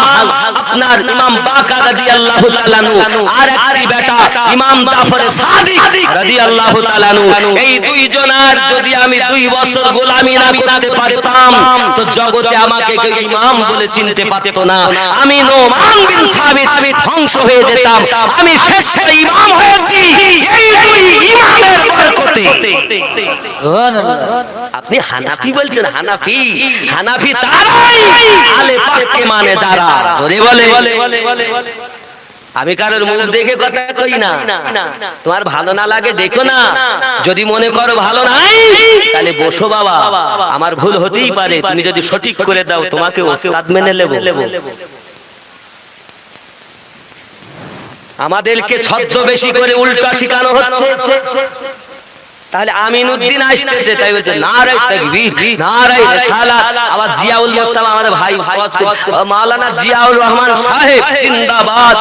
আপনার ইমাম বাকার রাদিয়াল্লাহু তাআলা আনহু, আর একটি বেটা ইমাম জাফর সাদিক রাদিয়াল্লাহু তাআলা আনহু, এই দুইজনার যদি আমি 2 বছর গোলামি না করতে পারতাম, তো জগতে আমাকে কেউ ইমাম বলে চিনতে পারতো না। আমি নোমান বিন সাবিত ধ্বংস হয়ে যেতাম। আমি শ্রেষ্ঠ ইমাম হয়েছি এই 2 ইমামের বরকতে। আপনি হানাফি বলছেন? হানাফি, হানাফি তারাই আলে পাককে মানে যারা। জোরে বলে। আমি কারোর মুখ দেখে কথা কই না। তোমার ভালো না লাগে দেখো না, যদি মনে করো ভালো নাই তাহলে বসো বাবা, আমার ভুল হতেই পারে, তুমি যদি সঠিক করে দাও তোমাকে ওস্তাদ মেনে নেব। আমাদেরকে ছদ্মবেশী করে উল্টা শেখানো হচ্ছে। তাহলে আমিনুদ্দিন আসতেছে, তাই বলছে নারায়ে তাকবীর, নারায়ে রিসালাত। আবার জিয়াউল মুস্তাফা আমাদের ভাই মাওলানা জিয়াউর রহমান সাহেব জিন্দাবাদ।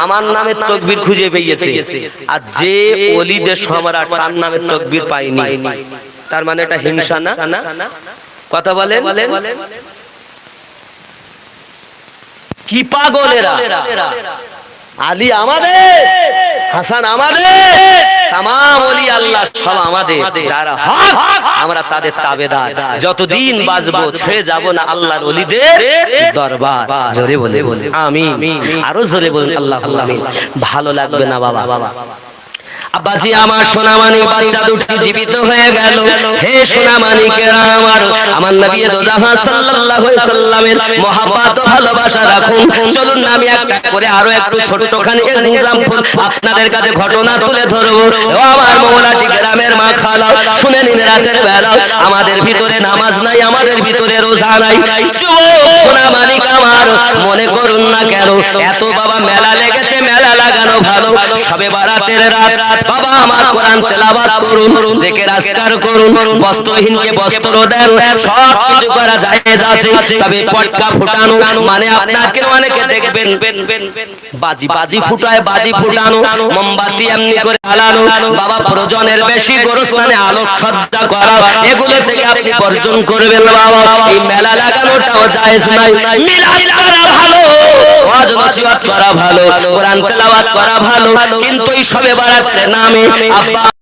আমার নামে তাকবীর খুঁজে পেয়েছে, আর যে ওলিদের সম্রাট তার নামে তাকবীর পাইনি। তার মানে এটা হিংসা না? কথা বলেন। কি পাগলেরা! আলী আমাদের, হাসান আমাদের, তামাম ওলি আল্লাহ সব আমাদের। যারা হক আমরা তাদের তাবেদার। যতদিন বাঁচবো ছেড়ে যাব না আল্লাহর ওলিদের দরবার। জোরে বলে আমিন। আরো জোরে বলুন আল্লাহুম্মা আমিন। ভালো লাগবে না বাবা? আব্বাজি আমার সোনামানি বাচ্চা দুটি জীবিত হয়ে গেল। হে সোনামানিকেরা আমার, আমার নবী দো জাহান সাল্লাল্লাহু আলাইহি সাল্লামের মহব্বত ও ভালোবাসা রাখুন। চলুন না আমি একটা করে আরো একটু ছোটখানি এক্সাম্পল আপনাদের কাছে ঘটনা তুলে ধরবো। ও আমার মৌলাটি গ্রামের মা খালা, শুনে নিন, রাতের বেলা আমাদের ভিতরে নামাজ নাই, আমাদের ভিতরে রোজা নাই। যুবক সোনামানিক আমার, মনে করুন না কেন এত বাবা মেলা লেগেছে, মেলা লাগানো ভালো। সবে বারাতের রাত বাবা আমার কোরআন তেলাওয়াত করুন, জিকির আজকার করুন, বস্ত্রহীনকে বস্ত্র দেন, সব কিছু করা জায়েজ আছে। তবে পটকা ফুটানো মানে আপনাকে অনেকে দেখবেন বাজি ফুটায়, বাজি ফুটানো, মোমবাতি এমনি করে জ্বালানো, বাবা প্রয়োজনের বেশি গোরস্থানে আলোক সজ্জা করা, এগুলো থেকে আপনি বর্জন করবেন বাবা। এই মেলা লাগানোটাও জায়েজ নাই। মিলাদ করা ভালো, ওয়াজ নসিহত করা ভালো, কোরআন তেলাওয়াত করা ভালো, কিন্তু এই সবে বারাতের নামে আব্বা